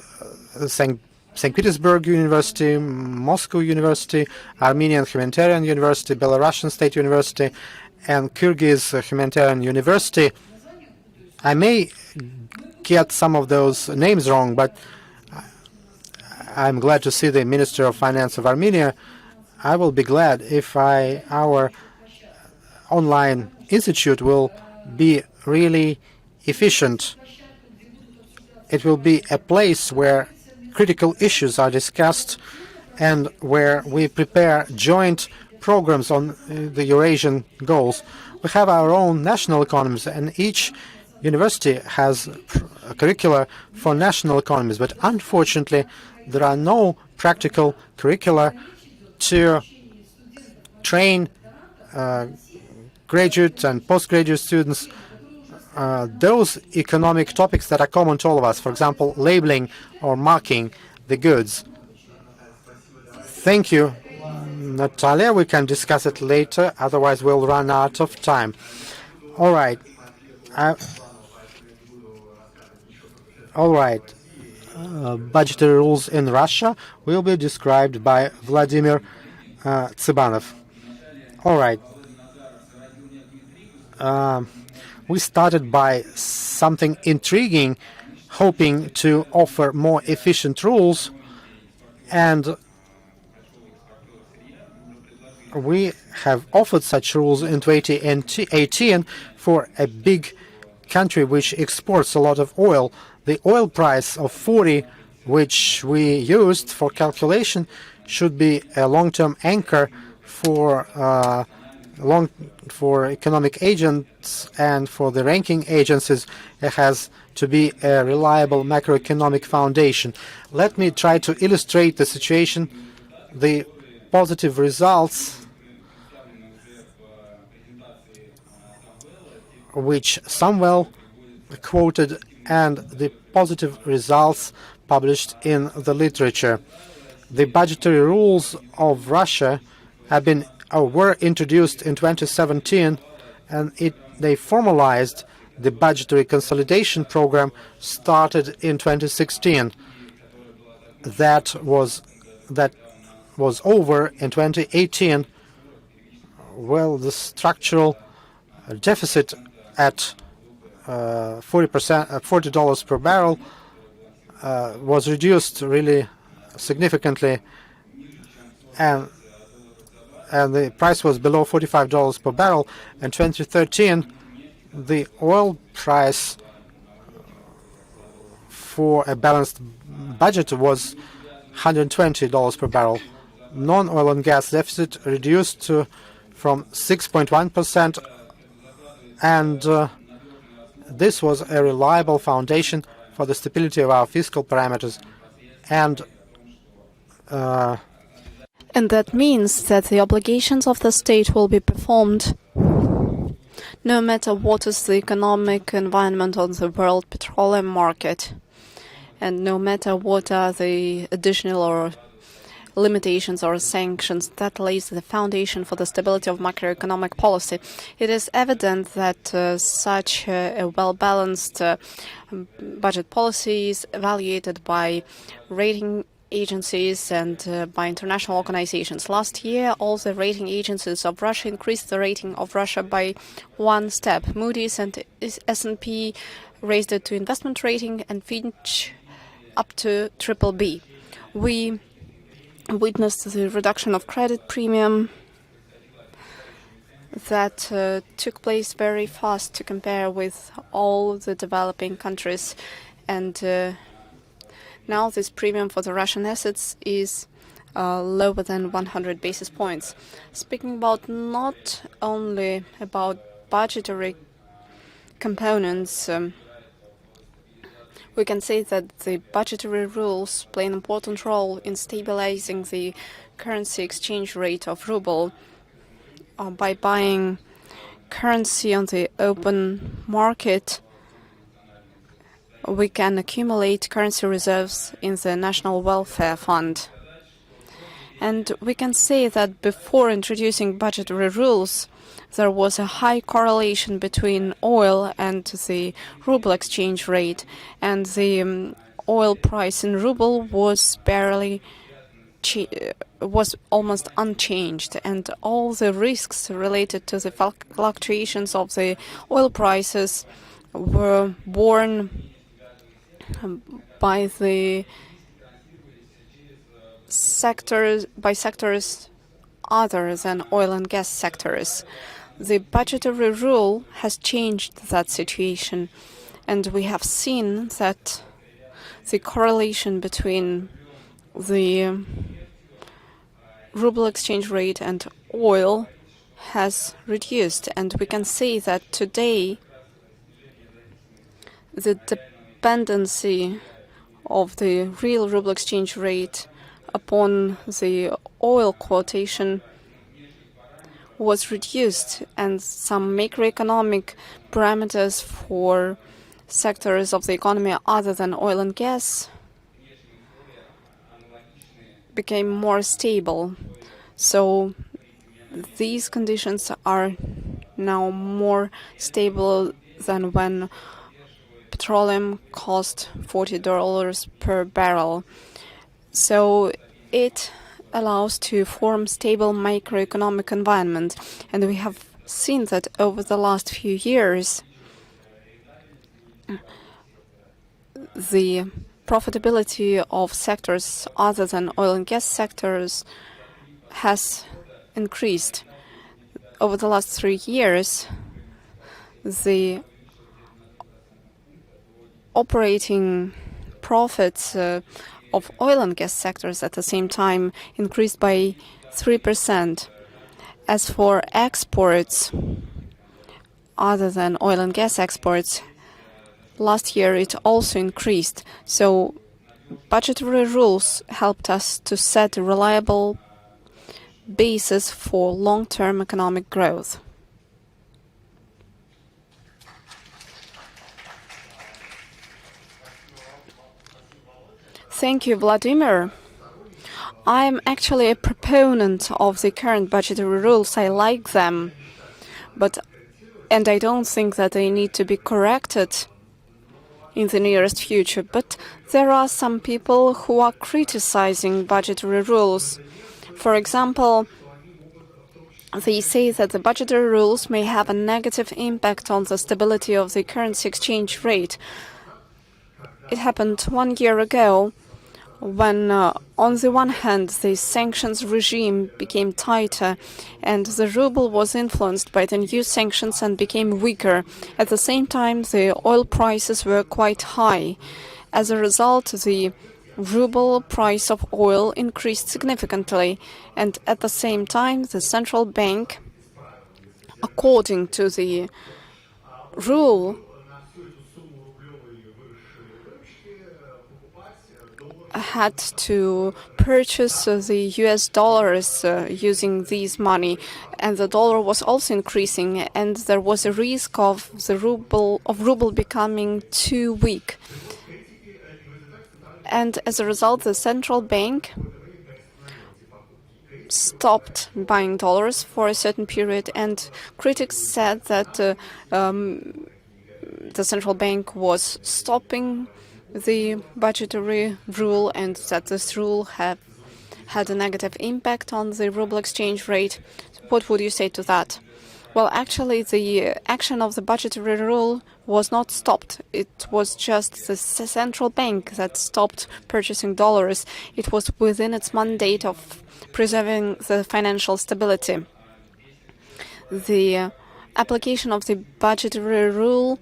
St. Petersburg University, Moscow University, Armenian Humanitarian University, Belarusian State University, and Kyrgyz Humanitarian University. I may get some of those names wrong, but I'm glad to see the Minister of Finance of Armenia. I will be glad if our online institute will be really efficient. It will be a place where critical issues are discussed and where we prepare joint programs on the Eurasian goals. We have our own national economies, and each university has a curricula for national economies, but unfortunately there are no practical curricula to train graduate and postgraduate students those economic topics that are common to all of us, for example, labeling or marking the goods. Thank you, Natalia. We can discuss it later, otherwise we'll run out of time. All right. Budgetary rules in Russia will be described by Vladimir Tsibanov. All right. We started by something intriguing, hoping to offer more efficient rules, and we have offered such rules in 2018 for a big country which exports a lot of oil. The oil price of 40, which we used for calculation, should be a long-term anchor for economic agents and for the ranking agencies. It has to be a reliable macroeconomic foundation. Let me try to illustrate the situation, the positive results which Samuel quoted and the positive results published in the literature. The budgetary rules of Russia have been were introduced in 2017, and they formalized the budgetary consolidation program started in 2016. That was over in 2018. Well, the structural deficit at $40 per barrel was reduced really significantly, and and the price was below $45 per barrel. In 2013, the oil price for a balanced budget was $120 per barrel. Non-oil and gas deficit reduced from 6.1%, and this was a reliable foundation for the stability of our fiscal parameters. And that means that the obligations of the state will be performed no matter what is the economic environment on the world petroleum market, and no matter what are the additional or limitations or sanctions. That lays the foundation for the stability of macroeconomic policy. It is evident that such a well-balanced budget policy is evaluated by rating agencies and by international organizations. Last year, all the rating agencies of Russia increased the rating of Russia by one step. Moody's and S&P raised it to investment rating, and Fitch up to BBB. We witnessed the reduction of credit premium that took place very fast to compare with all the developing countries, and now this premium for the Russian assets is lower than 100 basis points. Speaking about not only about budgetary components, we can say that the budgetary rules play an important role in stabilizing the currency exchange rate of ruble by buying currency on the open market. We can accumulate currency reserves in the National Welfare Fund. And we can say that before introducing budgetary rules, there was a high correlation between oil and the ruble exchange rate, and the oil price in ruble was almost unchanged, and all the risks related to the fluctuations of the oil prices were borne by the sectors other than oil and gas sectors. The budgetary rule has changed that situation, and we have seen that the correlation between the ruble exchange rate and oil has reduced, and we can say that today the dependency of the real ruble exchange rate upon the oil quotation was reduced, and some macroeconomic parameters for sectors of the economy other than oil and gas became more stable. So these conditions are now more stable than when petroleum cost $40 per barrel. So it allows to form stable macroeconomic environment, and we have seen that over the last few years the profitability of sectors other than oil and gas sectors has increased. Over the last 3 years, the operating profits of oil and gas sectors at the same time increased by 3%. As for exports, other than oil and gas exports, last year it also increased. So budgetary rules helped us to set a reliable basis for long-term economic growth. Thank you, Vladimir. I am actually a proponent of the current budgetary rules. I like them, and I don't think that they need to be corrected in the nearest future. But there are some people who are criticizing budgetary rules. For example, they say that the budgetary rules may have a negative impact on the stability of the currency exchange rate. It happened 1 year ago when on the one hand the sanctions regime became tighter and the ruble was influenced by the new sanctions and became weaker. At the same time, the oil prices were quite high. As a result, the ruble price of oil increased significantly, and at the same time the central bank, according to the rule, had to purchase the US dollars using these money, and the dollar was also increasing, and there was a risk of the ruble becoming too weak. And as a result, the central bank stopped buying dollars for a certain period, and critics said that the central bank was stopping the budgetary rule and that this rule had a negative impact on the ruble exchange rate. What would you say to that? Well, actually, the action of the budgetary rule was not stopped. It was just the central bank that stopped purchasing dollars. It was within its mandate of preserving the financial stability. The application of the budgetary rule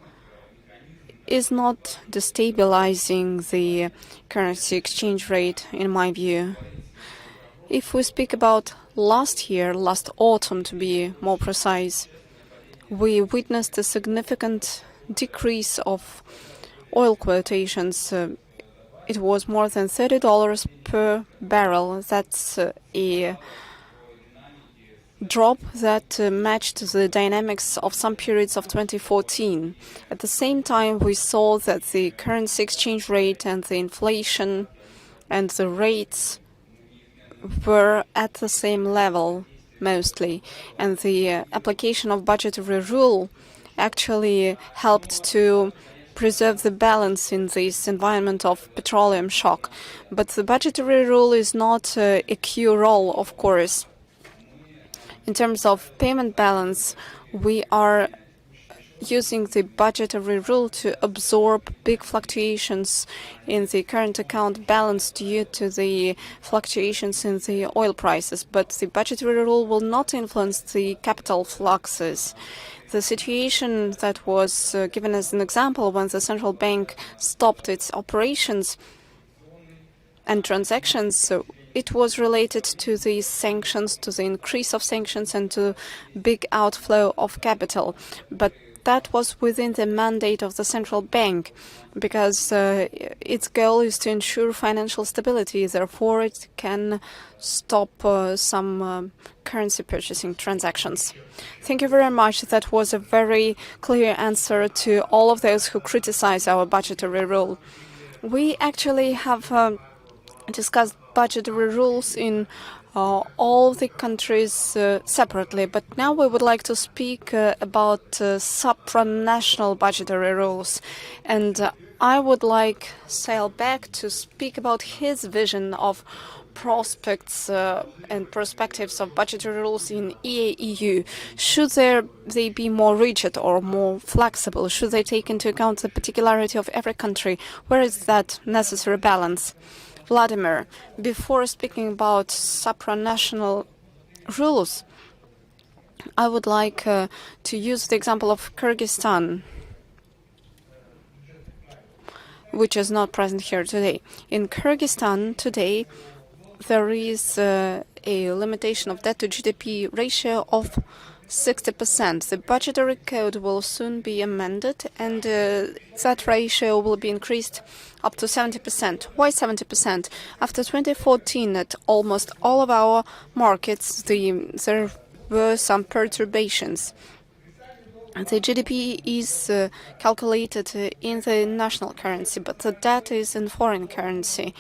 is not destabilizing the currency exchange rate, in my view. If we speak about last year, last autumn to be more precise, we witnessed a significant decrease of oil quotations. It was more than $30 per barrel. That's a drop that matched the dynamics of some periods of 2014. At the same time, we saw that the currency exchange rate and the inflation and the rates were at the same level, mostly. And the application of budgetary rule actually helped to preserve the balance in this environment of petroleum shock. But the budgetary rule is not a cure-all, of course. In terms of payment balance, we are using the budgetary rule to absorb big fluctuations in the current account balance due to the fluctuations in the oil prices. But the budgetary rule will not influence the capital fluxes. The situation that was given as an example when the central bank stopped its operations and transactions, it was related to the sanctions, to the increase of sanctions, and to big outflow of capital. But that was within the mandate of the central bank, because its goal is to ensure financial stability. Therefore, it can stop some currency purchasing transactions. Thank you very much. That was a very clear answer to all of those who criticize our budgetary rule. We actually have discussed budgetary rules in all the countries separately, but now we would like to speak about supranational budgetary rules. And I would like Sailback to speak about his vision of prospects and perspectives of budgetary rules in EAEU. Should they be more rigid or more flexible? Should they take into account the particularity of every country? Where is that necessary balance? Vladimir, before speaking about supranational rules, I would like to use the example of Kyrgyzstan, which is not present here today. In Kyrgyzstan today, there is a limitation of debt to GDP ratio of 60%. The budgetary code will soon be amended, and that ratio will be increased up to 70%. Why 70%? After 2014, at almost all of our markets, there were some perturbations. The GDP is calculated in the national currency, but the debt is in foreign currency.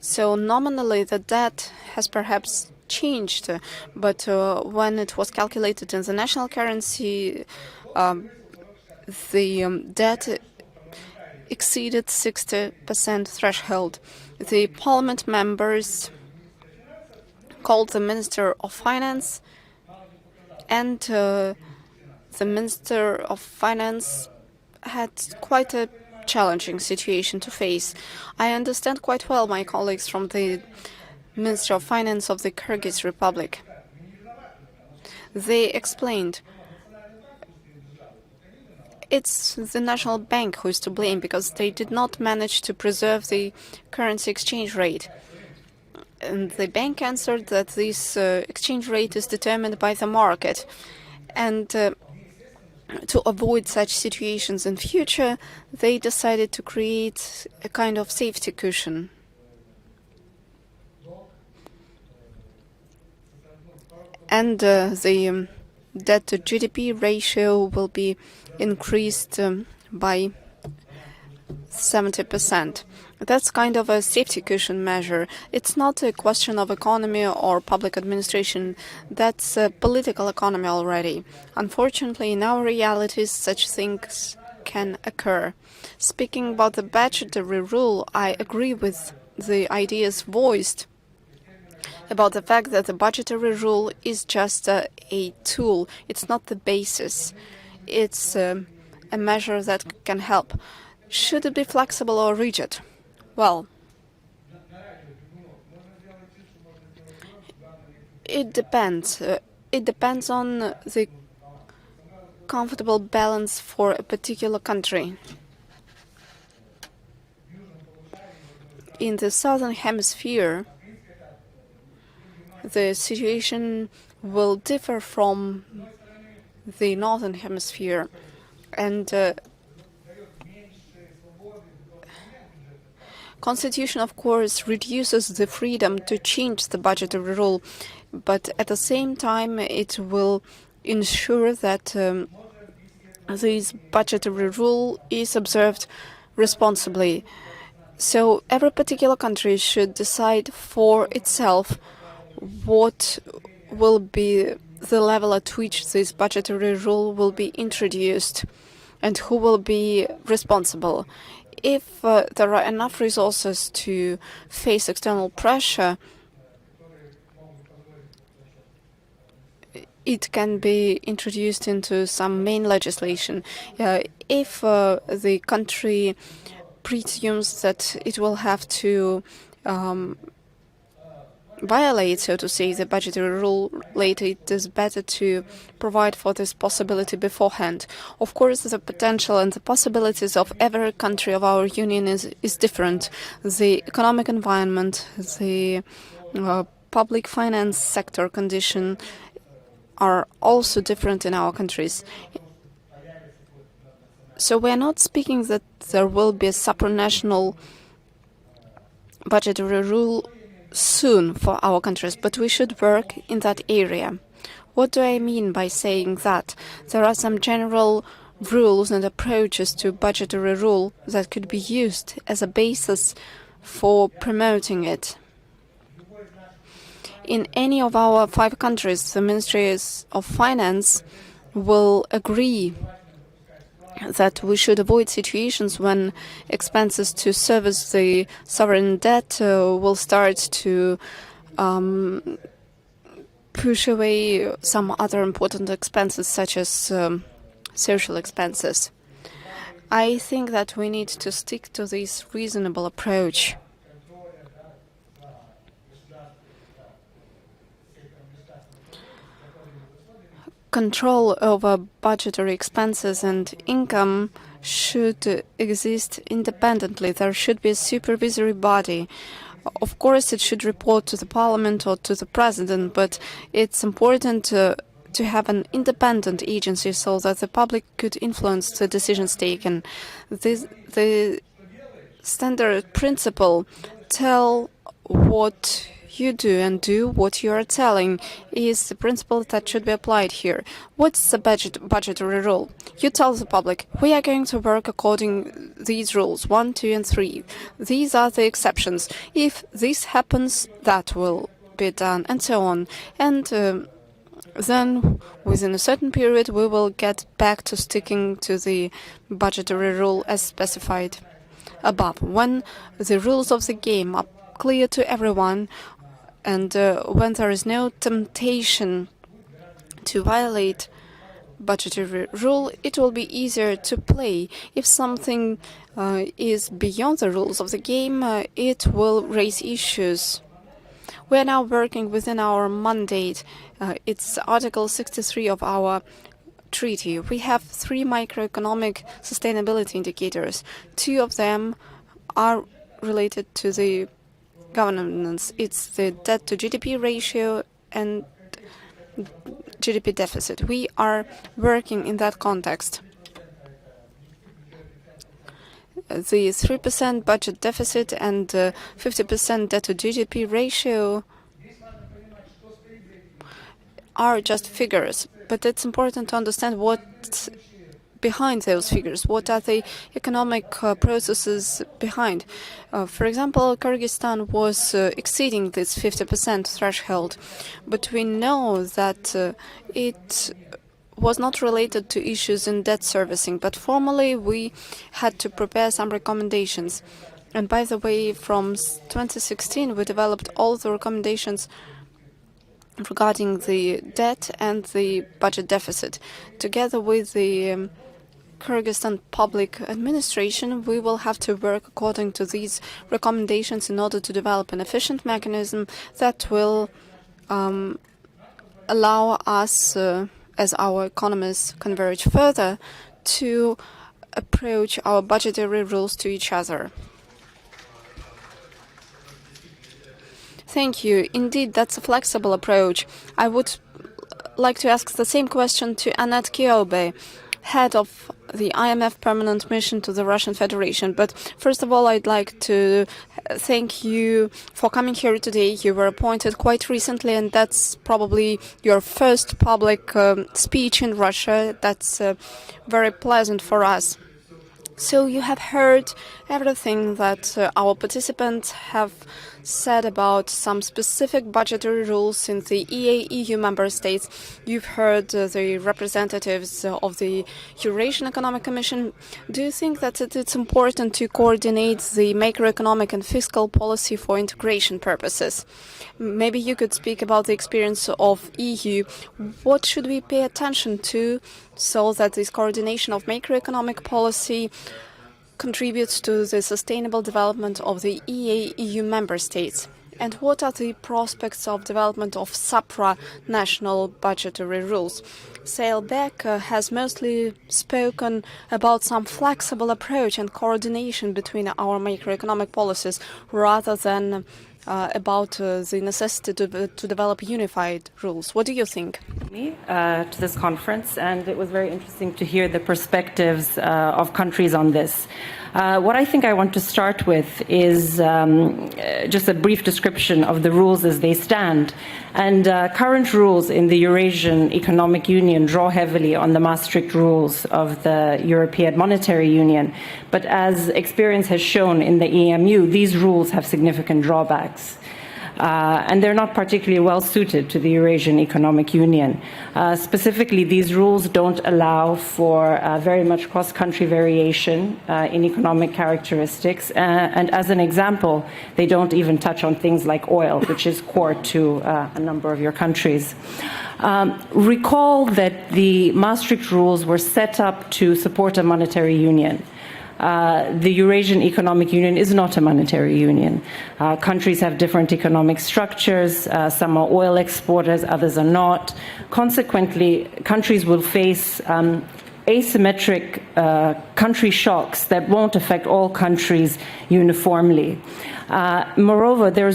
So nominally, the debt has perhaps changed, but when it was calculated in the national currency, the debt exceeded 60% threshold. The parliament members called the Minister of Finance, and the Minister of Finance had quite a challenging situation to face. I understand quite well my colleagues from the Ministry of Finance of the Kyrgyz Republic. They explained it's the National Bank who is to blame because they did not manage to preserve the currency exchange rate. And the bank answered that this exchange rate is determined by the market. And to avoid such situations in future, they decided to create a kind of safety cushion. And the debt to GDP ratio will be increased by 70%. That's kind of a safety cushion measure. It's not a question of economy or public administration. That's a political economy already. Unfortunately, in our realities, such things can occur. Speaking about the budgetary rule, I agree with the ideas voiced about the fact that the budgetary rule is just a tool. It's not the basis. It's a measure that can help. Should it be flexible or rigid? Well, it depends. It depends on the comfortable balance for a particular country. In the southern hemisphere, the situation will differ from the northern hemisphere, and Constitution, of course, reduces the freedom to change the budgetary rule, but at the same time it will ensure that this budgetary rule is observed responsibly. So every particular country should decide for itself what will be the level at which this budgetary rule will be introduced and who will be responsible. If there are enough resources to face external pressure, it can be introduced into some main legislation. If the country presumes that it will have to violate, so to say, the budgetary rule later, it is better to provide for this possibility beforehand. Of course, the potential and the possibilities of every country of our union is different. The economic environment, the public finance sector condition are also different in our countries. So we are not speaking that there will be a supranational budgetary rule soon for our countries, but we should work in that area. What do I mean by saying that? There are some general rules and approaches to budgetary rule that could be used as a basis for promoting it. In any of our 5 countries, the Ministries of Finance will agree that we should avoid situations when expenses to service the sovereign debt will start to push away some other important expenses, such as social expenses. I think that we need to stick to this reasonable approach. Control over budgetary expenses and income should exist independently. There should be a supervisory body. Of course, it should report to the parliament or to the president, but it's important to have an independent agency so that the public could influence the decisions taken. The standard principle, tell what you do and do what you are telling, is the principle that should be applied here. What's the budgetary rule? You tell the public, we are going to work according these rules, 1, 2, and 3. These are the exceptions. If this happens, that will be done, and so on. And then, within a certain period, we will get back to sticking to the budgetary rule as specified above. When the rules of the game are clear to everyone, and when there is no temptation to violate budgetary rule, it will be easier to play. If something is beyond the rules of the game, it will raise issues. We are now working within our mandate. It's Article 63 of our treaty. We have 3 macroeconomic sustainability indicators. 2 of them are related to the governance. It's the debt to GDP ratio and GDP deficit. We are working in that context. The 3% budget deficit and 50% debt to GDP ratio are just figures, but it's important to understand what's behind those figures. What are the economic processes behind? For example, Kyrgyzstan was exceeding this 50% threshold, but we know that it was not related to issues in debt servicing, but formally we had to prepare some recommendations. And by the way, from 2016 we developed all the recommendations regarding the debt and the budget deficit. Together with the Kyrgyzstan public administration, we will have to work according to these recommendations in order to develop an efficient mechanism that will allow us, as our economies converge further, to approach our budgetary rules to each other. Thank you. Indeed, that's a flexible approach. I would like to ask the same question to Annette Kiobe, head of the IMF Permanent Mission to the Russian Federation. But first of all, I'd like to thank you for coming here today. You were appointed quite recently, and that's probably your first public speech in Russia. That's very pleasant for us. So you have heard everything that our participants have said about some specific budgetary rules in the EU member states. You've heard the representatives of the Eurasian Economic Commission. Do you think that it's important to coordinate the macroeconomic and fiscal policy for integration purposes? Maybe you could speak about the experience of EU. What should we pay attention to so that this coordination of macroeconomic policy contributes to the sustainable development of the EU member states? And what are the prospects of development of supranational budgetary rules? Sailbeck has mostly spoken about some flexible approach and coordination between our macroeconomic policies rather than about the necessity to develop unified rules. What do you think? To this conference, and it was very interesting to hear the perspectives of countries on this. What I think I want to start with is just a brief description of the rules as they stand. And current rules in the Eurasian Economic Union draw heavily on the Maastricht rules of the European Monetary Union. But as experience has shown in the EMU, these rules have significant drawbacks. And they're not particularly well suited to the Eurasian Economic Union. Specifically, these rules don't allow for very much cross-country variation in economic characteristics. And as an example, they don't even touch on things like oil, which is core to a number of your countries. Recall that the Maastricht rules were set up to support a monetary union. The Eurasian Economic Union is not a monetary union. Countries have different economic structures. Some are oil exporters, others are not. Consequently, countries will face asymmetric country shocks that won't affect all countries uniformly. Moreover, there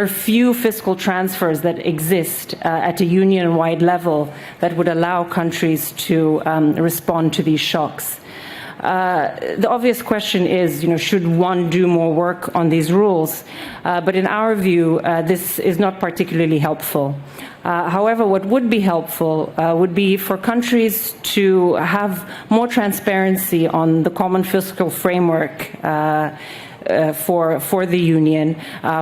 are few fiscal transfers that exist at a union-wide level that would allow countries to respond to these shocks. The obvious question is, should one do more work on these rules? But in our view, this is not particularly helpful. However, what would be helpful would be for countries to have more transparency on the common fiscal framework for the Union,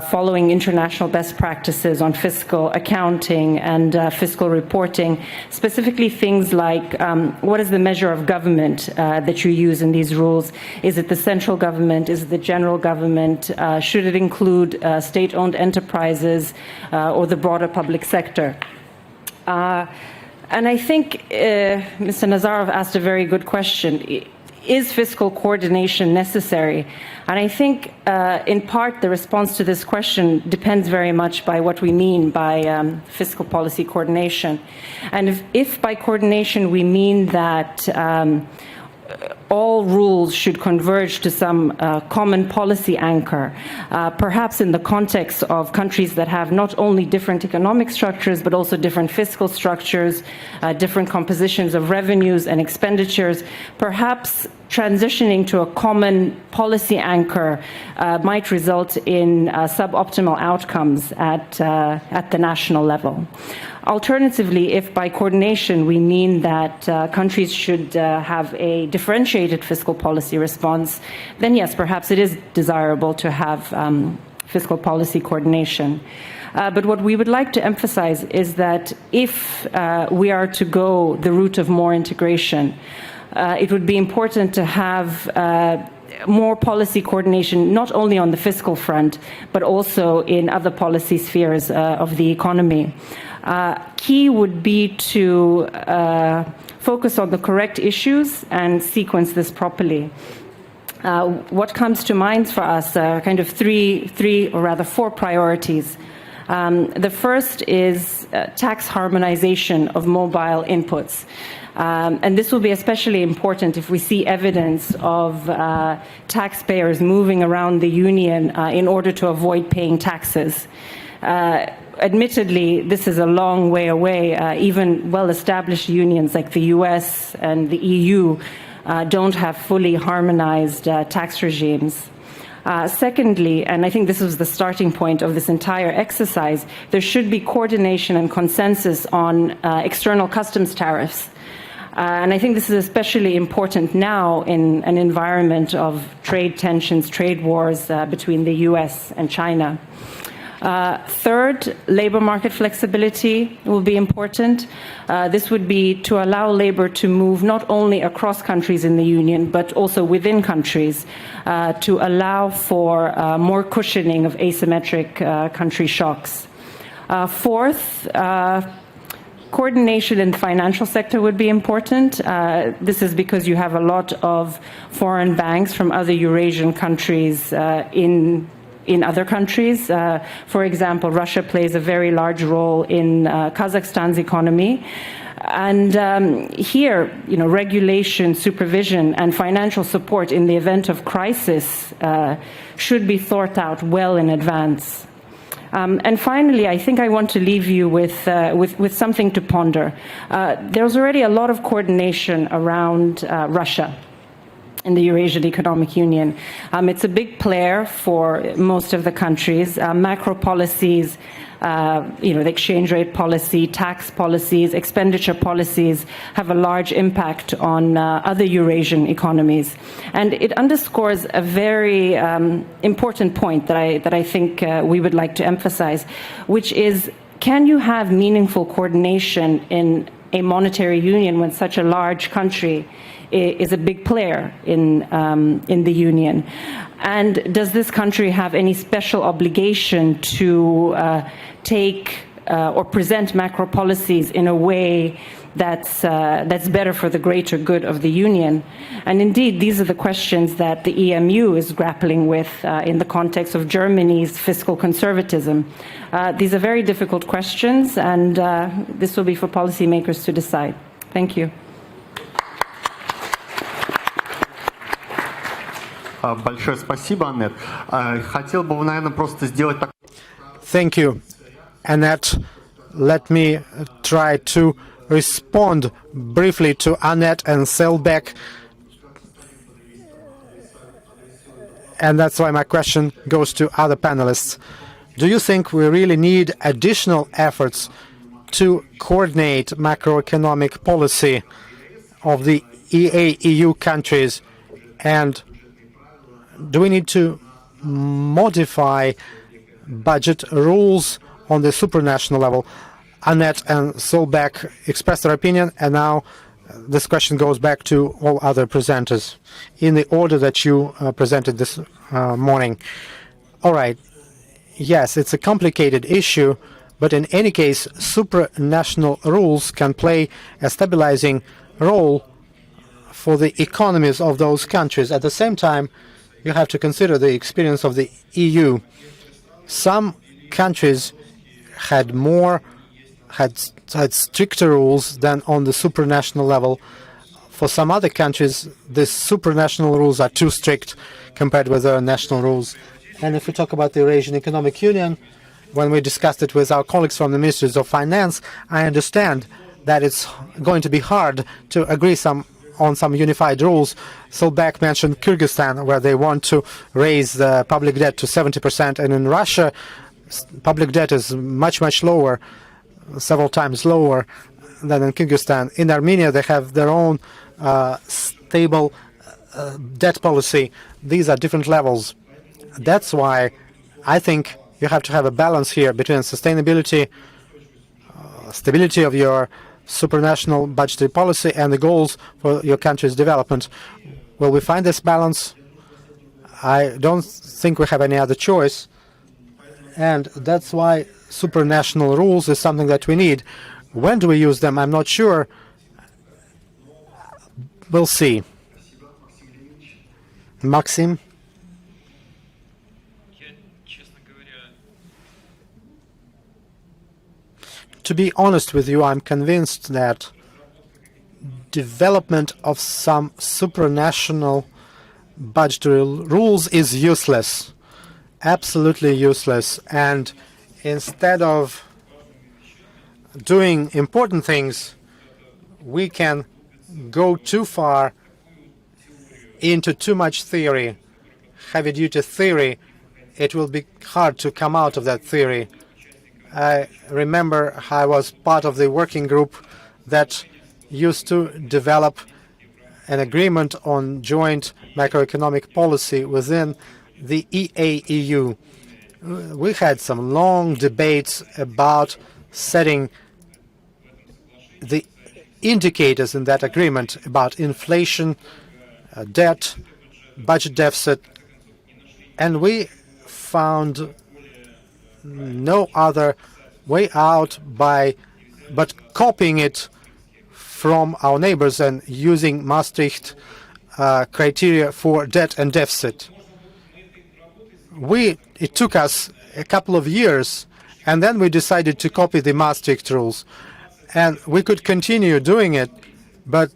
following international best practices on fiscal accounting and fiscal reporting, specifically things like what is the measure of government that you use in these rules? Is it the central government? Is it the general government? Should it include state-owned enterprises or the broader public sector? And I think Mr. Nazarov asked a very good question. Is fiscal coordination necessary? And I think, in part, the response to this question depends very much by what we mean by fiscal policy coordination. And if by coordination we mean that all rules should converge to some common policy anchor, perhaps in the context of countries that have not only different economic structures, but also different fiscal structures, different compositions of revenues and expenditures, perhaps transitioning to a common policy anchor might result in suboptimal outcomes at the national level. Alternatively, if by coordination we mean that countries should have a differentiated fiscal policy response, then yes, perhaps it is desirable to have fiscal policy coordination. But what we would like to emphasize is that if we are to go the route of more integration, it would be important to have more policy coordination, not only on the fiscal front, but also in other policy spheres of the economy. Key would be to focus on the correct issues and sequence this properly. What comes to mind for us are kind of three or rather four priorities. The first is tax harmonization of mobile inputs. And this will be especially important if we see evidence of taxpayers moving around the union in order to avoid paying taxes. Admittedly, this is a long way away. Even well-established unions like the US and the EU don't have fully harmonized tax regimes. Secondly, and I think this was the starting point of this entire exercise, there should be coordination and consensus on external customs tariffs. And I think this is especially important now in an environment of trade tensions, trade wars between the US and China. Third, labor market flexibility will be important. This would be to allow labor to move not only across countries in the Union, but also within countries, to allow for more cushioning of asymmetric country shocks. Fourth, coordination in the financial sector would be important. This is because you have a lot of foreign banks from other Eurasian countries in other countries. For example, Russia plays a very large role in Kazakhstan's economy. And here, regulation, supervision, and financial support in the event of crisis should be thought out well in advance. And finally, I think I want to leave you with something to ponder. There's already a lot of coordination around Russia in the Eurasian Economic Union. It's a big player for most of the countries. Macro policies, the exchange rate policy, tax policies, expenditure policies have a large impact on other Eurasian economies. And it underscores a very important point that I think we would like to emphasize, which is, can you have meaningful coordination in a monetary union when such a large country is a big player in the union? And does this country have any special obligation to take or present macro policies in a way that's better for the greater good of the union? And indeed, these are the questions that the EMU is grappling with in the context of Germany's fiscal conservatism. These are very difficult questions, and this will be for policymakers to decide. Thank you. Большое спасибо, Аннет. Хотел бы, наверное, просто сделать так. Thank you, Annette. Let me try to respond briefly to Annette and Selbek. And that's why my question goes to other panelists. Do you think we really need additional efforts to coordinate macroeconomic policy of the EA-EU countries? And do we need to modify budget rules on the supranational level? Annette and Solbeck expressed their opinion, and now this question goes back to all other presenters in the order that you presented this morning. All right. Yes, it's a complicated issue, But in any case, supranational rules can play a stabilizing role for the economies of those countries. At the same time, you have to consider the experience of the EU. Some countries had stricter rules than on the supranational level. For some other countries, the supranational rules are too strict compared with their national rules. And if we talk about the Eurasian Economic Union, when we discussed it with our colleagues from the Ministries of Finance, I understand that it's going to be hard to agree on some unified rules. Solbek mentioned Kyrgyzstan, where they want to raise the public debt to 70%, and in Russia, public debt is much, much lower, several times lower than in Kyrgyzstan. In Armenia, they have their own stable debt policy. These are different levels. That's why I think you have to have a balance here between sustainability, stability of your supranational budgetary policy, and the goals for your country's development. Will we find this balance? I don't think we have any other choice. And that's why supranational rules is something that we need. When do we use them? I'm not sure. We'll see. Maxim? To be honest with you, I'm convinced that development of some supranational budgetary rules is useless, absolutely useless. And instead of doing important things, we can go too far into too much theory, heavy-duty theory. It will be hard to come out of that theory. I remember I was part of the working group that used to develop an agreement on joint macroeconomic policy within the EAEU. We had some long debates about setting the indicators in that agreement about inflation, debt, budget deficit, and we found no other way out but copying it from our neighbors and using Maastricht criteria for debt and deficit. It took us a couple of years, and then we decided to copy the Maastricht rules. And we could continue doing it, but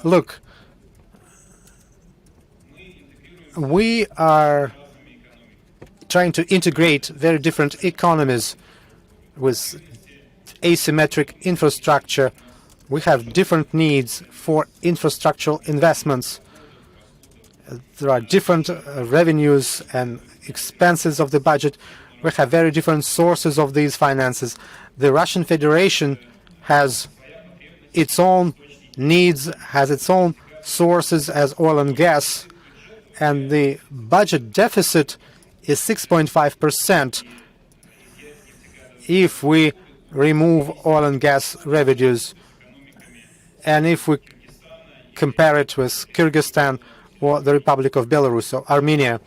look, we are trying to integrate very different economies with asymmetric infrastructure. We have different needs for infrastructural investments. There are different revenues and expenses of the budget. We have very different sources of these finances. The Russian Federation has its own needs, has its own sources as oil and gas, and the budget deficit is 6.5% if we remove oil and gas revenues, and if we compare it with Kyrgyzstan or the Republic of Belarus or Armenia.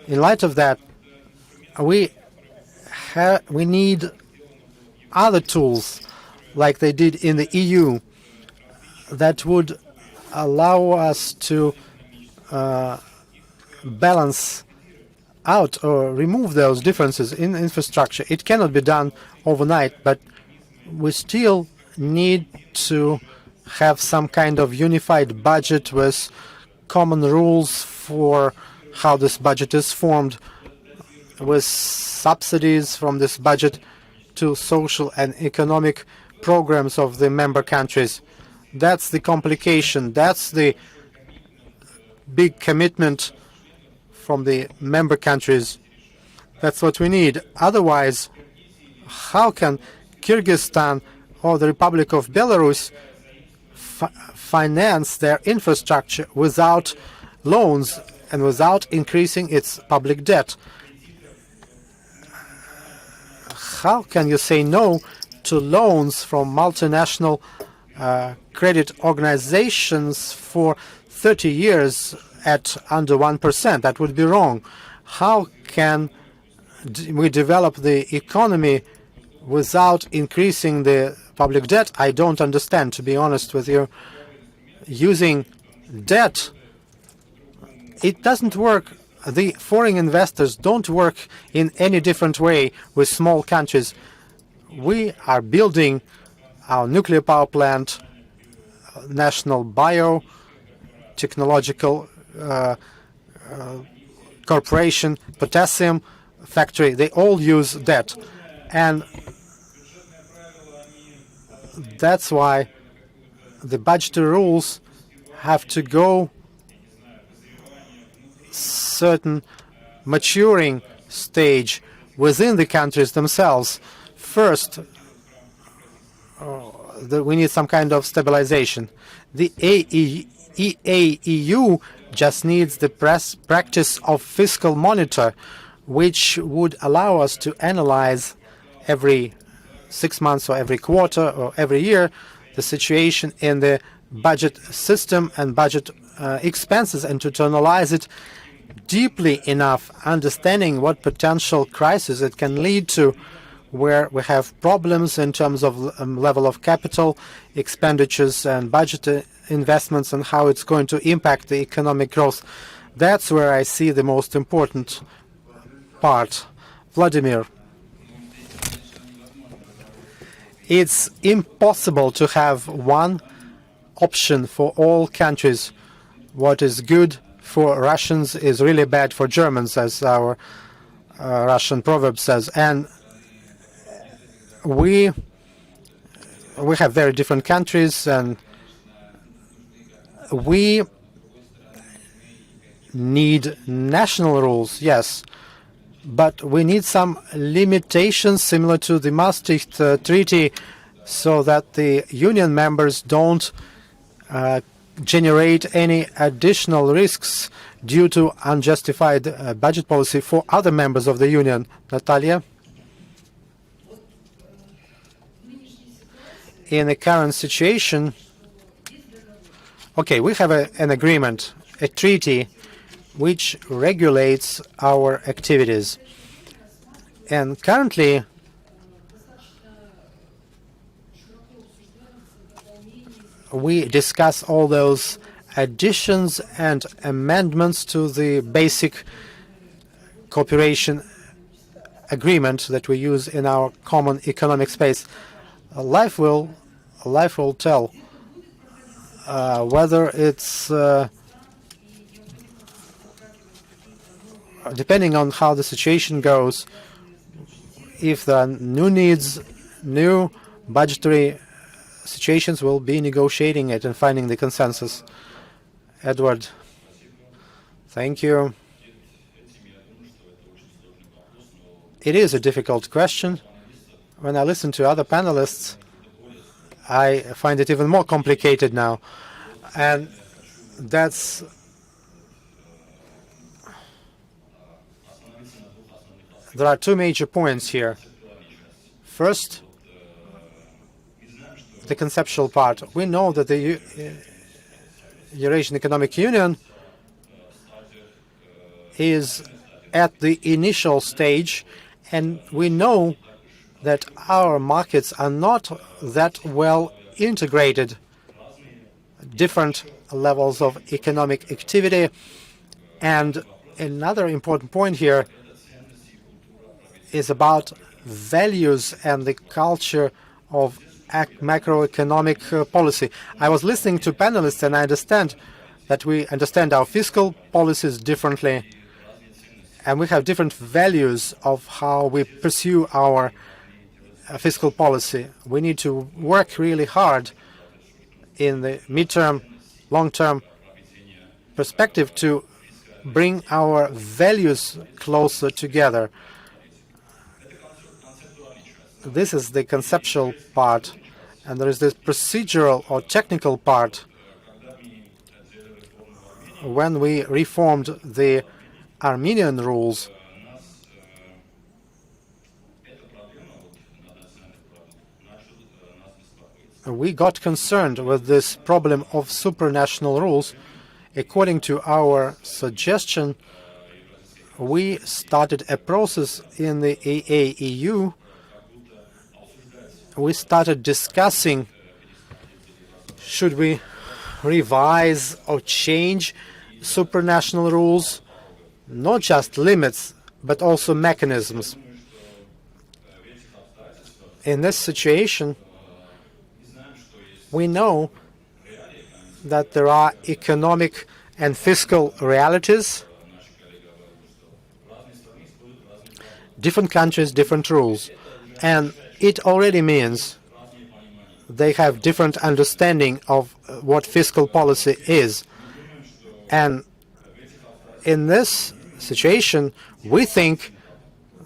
In light of that, we need other tools like they did in the EU that would allow us to balance out or remove those differences in infrastructure. It cannot be done overnight, but we still need to have some kind of unified budget with common rules for how this budget is formed, with subsidies from this budget to social and economic programs of the member countries. That's the complication. That's the big commitment from the member countries. That's what we need. Otherwise, how can Kyrgyzstan or the Republic of Belarus finance their infrastructure without loans and without increasing its public debt? How can you say no to loans from multinational credit organizations for 30 years at under 1%? That would be wrong. How can we develop the economy without increasing the public debt, I don't understand, to be honest with you. Using debt, it doesn't work. The foreign investors don't work in any different way with small countries. We are building our nuclear power plant, national biotechnological corporation, potassium factory. They all use debt. And that's why the budgetary rules have to go certain maturing stage within the countries themselves. First, we need some kind of stabilization. The EAEU just needs the practice of fiscal monitor, which would allow us to analyze every 6 months or every quarter or every year the situation in the budget system and budget expenses, and to analyze it deeply enough, understanding what potential crisis it can lead to, where we have problems in terms of level of capital expenditures and budget investments, and how it's going to impact the economic growth. That's where I see the most important part. Vladimir, it's impossible to have one option for all countries. What is good for Russians is really bad for Germans, as our Russian proverb says. And we have very different countries, and we need national rules, yes, but we need some limitations similar to the Maastricht Treaty, so that the union members don't generate any additional risks due to unjustified budget policy for other members of the union. Natalia? In the current situation, okay, we have an agreement, a treaty, which regulates our activities. And currently, we discuss all those additions and amendments to the basic cooperation agreement that we use in our common economic space. Life will tell whether it's depending on how the situation goes. If there are new needs, new budgetary situations, will be negotiating it and finding the consensus. Edward, thank you. It is a difficult question. When I listen to other panelists, I find it even more complicated now. And there are two major points here. First, the conceptual part. We know that the Eurasian Economic Union is at the initial stage, and we know that our markets are not that well integrated. Different levels of economic activity. And another important point here is about values and the culture of macroeconomic policy. I was listening to panelists, and I understand that we understand our fiscal policies differently, and we have different values of how we pursue our fiscal policy. We need to work really hard in the midterm, long-term perspective to bring our values closer together. This is the conceptual part, and there is this procedural or technical part. When we reformed the Armenian rules, we got concerned with this problem of supranational rules. According to our suggestion, we started a process in the EAEU we started discussing, should we revise or change supranational rules, not just limits, but also mechanisms. In this situation, we know that there are economic and fiscal realities, different countries, different rules, and it already means they have different understanding of what fiscal policy is. And in this situation, we think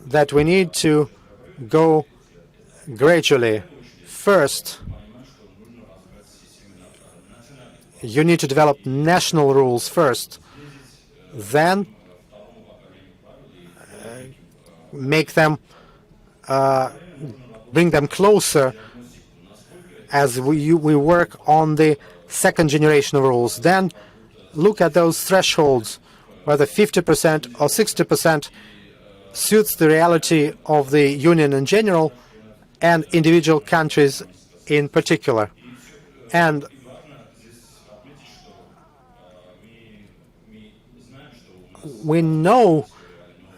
that we need to go gradually. First, you need to develop national rules first, then make them, bring them closer as we work on the second generation of rules. Then look at those thresholds, whether 50% or 60% suits the reality of the Union in general and individual countries in particular. And we know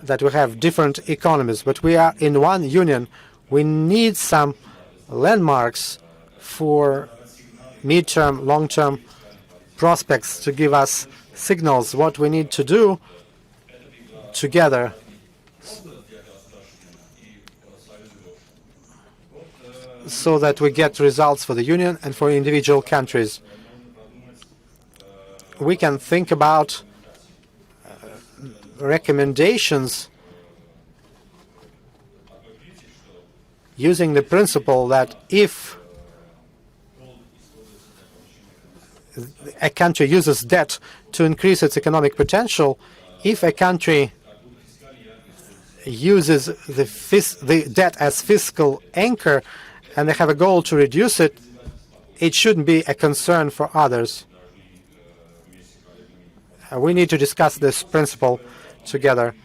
that we have different economies, but we are in one union. We need some landmarks for mid-term, long-term prospects to give us signals what we need to do together. So that we get results for the Union and for individual countries. We can think about recommendations using the principle that if a country uses debt to increase its economic potential, if a country uses the debt as fiscal anchor and they have a goal to reduce it, it shouldn't be a concern for others. We need to discuss this principle together.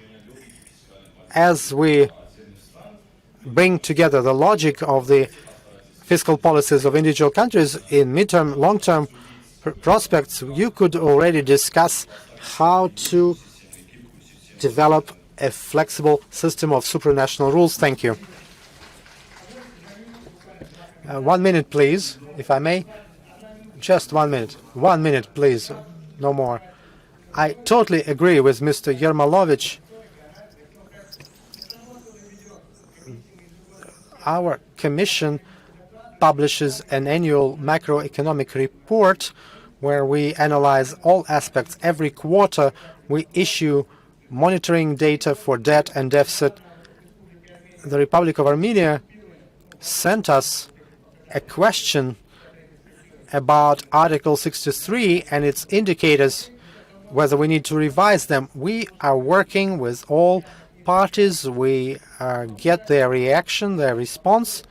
As we bring together the logic of the fiscal policies of individual countries in midterm, long-term prospects, you could already discuss how to develop a flexible system of supranational rules. Thank you. 1 minute, please, if I may. Just 1 minute. 1 minute, please, no more. I totally agree with Mr. Yermolovich. Our Commission publishes an annual macroeconomic report where we analyze all aspects. Every quarter, we issue monitoring data for debt and deficit. The Republic of Armenia sent us a question about Article 63 and its indicators, whether we need to revise them. We are working with all parties. We get their reaction, their response.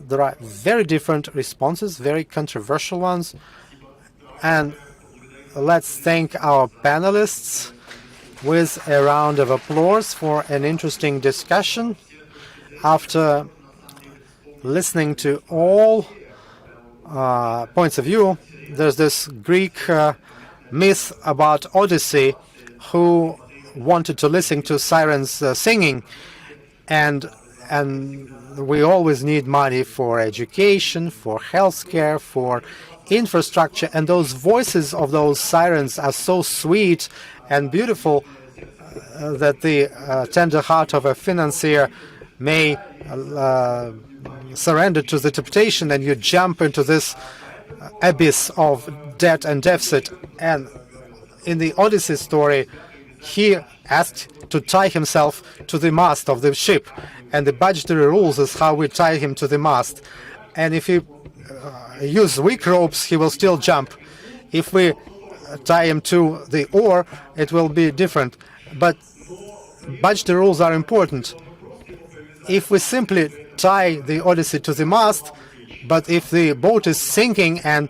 There are very different responses, very controversial ones. And let's thank our panelists with a round of applause for an interesting discussion. After listening to all points of view, there's this Greek myth about Odyssey, who wanted to listen to sirens singing, and we always need money for education, for healthcare, for infrastructure, and those voices of those sirens are so sweet and beautiful that the tender heart of a financier may surrender to the temptation, and you jump into this abyss of debt and deficit. And in the Odyssey story, he asked to tie himself to the mast of the ship, and the budgetary rules is how we tie him to the mast. And if he use weak ropes, he will still jump. If we tie him to the oar, it will be different. But budgetary rules are important. If we simply tie the Odyssey to the mast, but if the boat is sinking and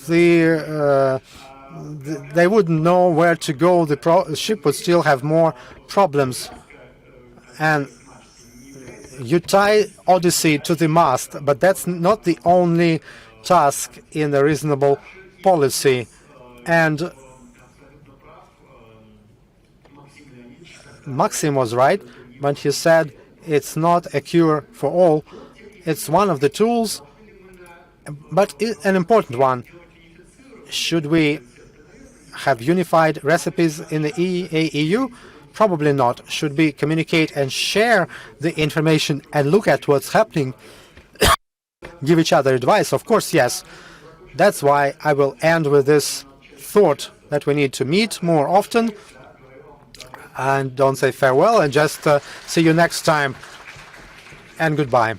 they wouldn't know where to go, the ship would still have more problems. And You tie Odyssey to the mast, but that's not the only task in a reasonable policy. And Maxim was right when he said it's not a cure for all. It's one of the tools, but an important one. Should we have unified recipes in the EAEU? Probably not. Should we communicate and share the information and look at what's happening? Give each other advice? Of course, yes. That's why I will end with this thought that we need to meet more often and don't say farewell and just see you next time and goodbye.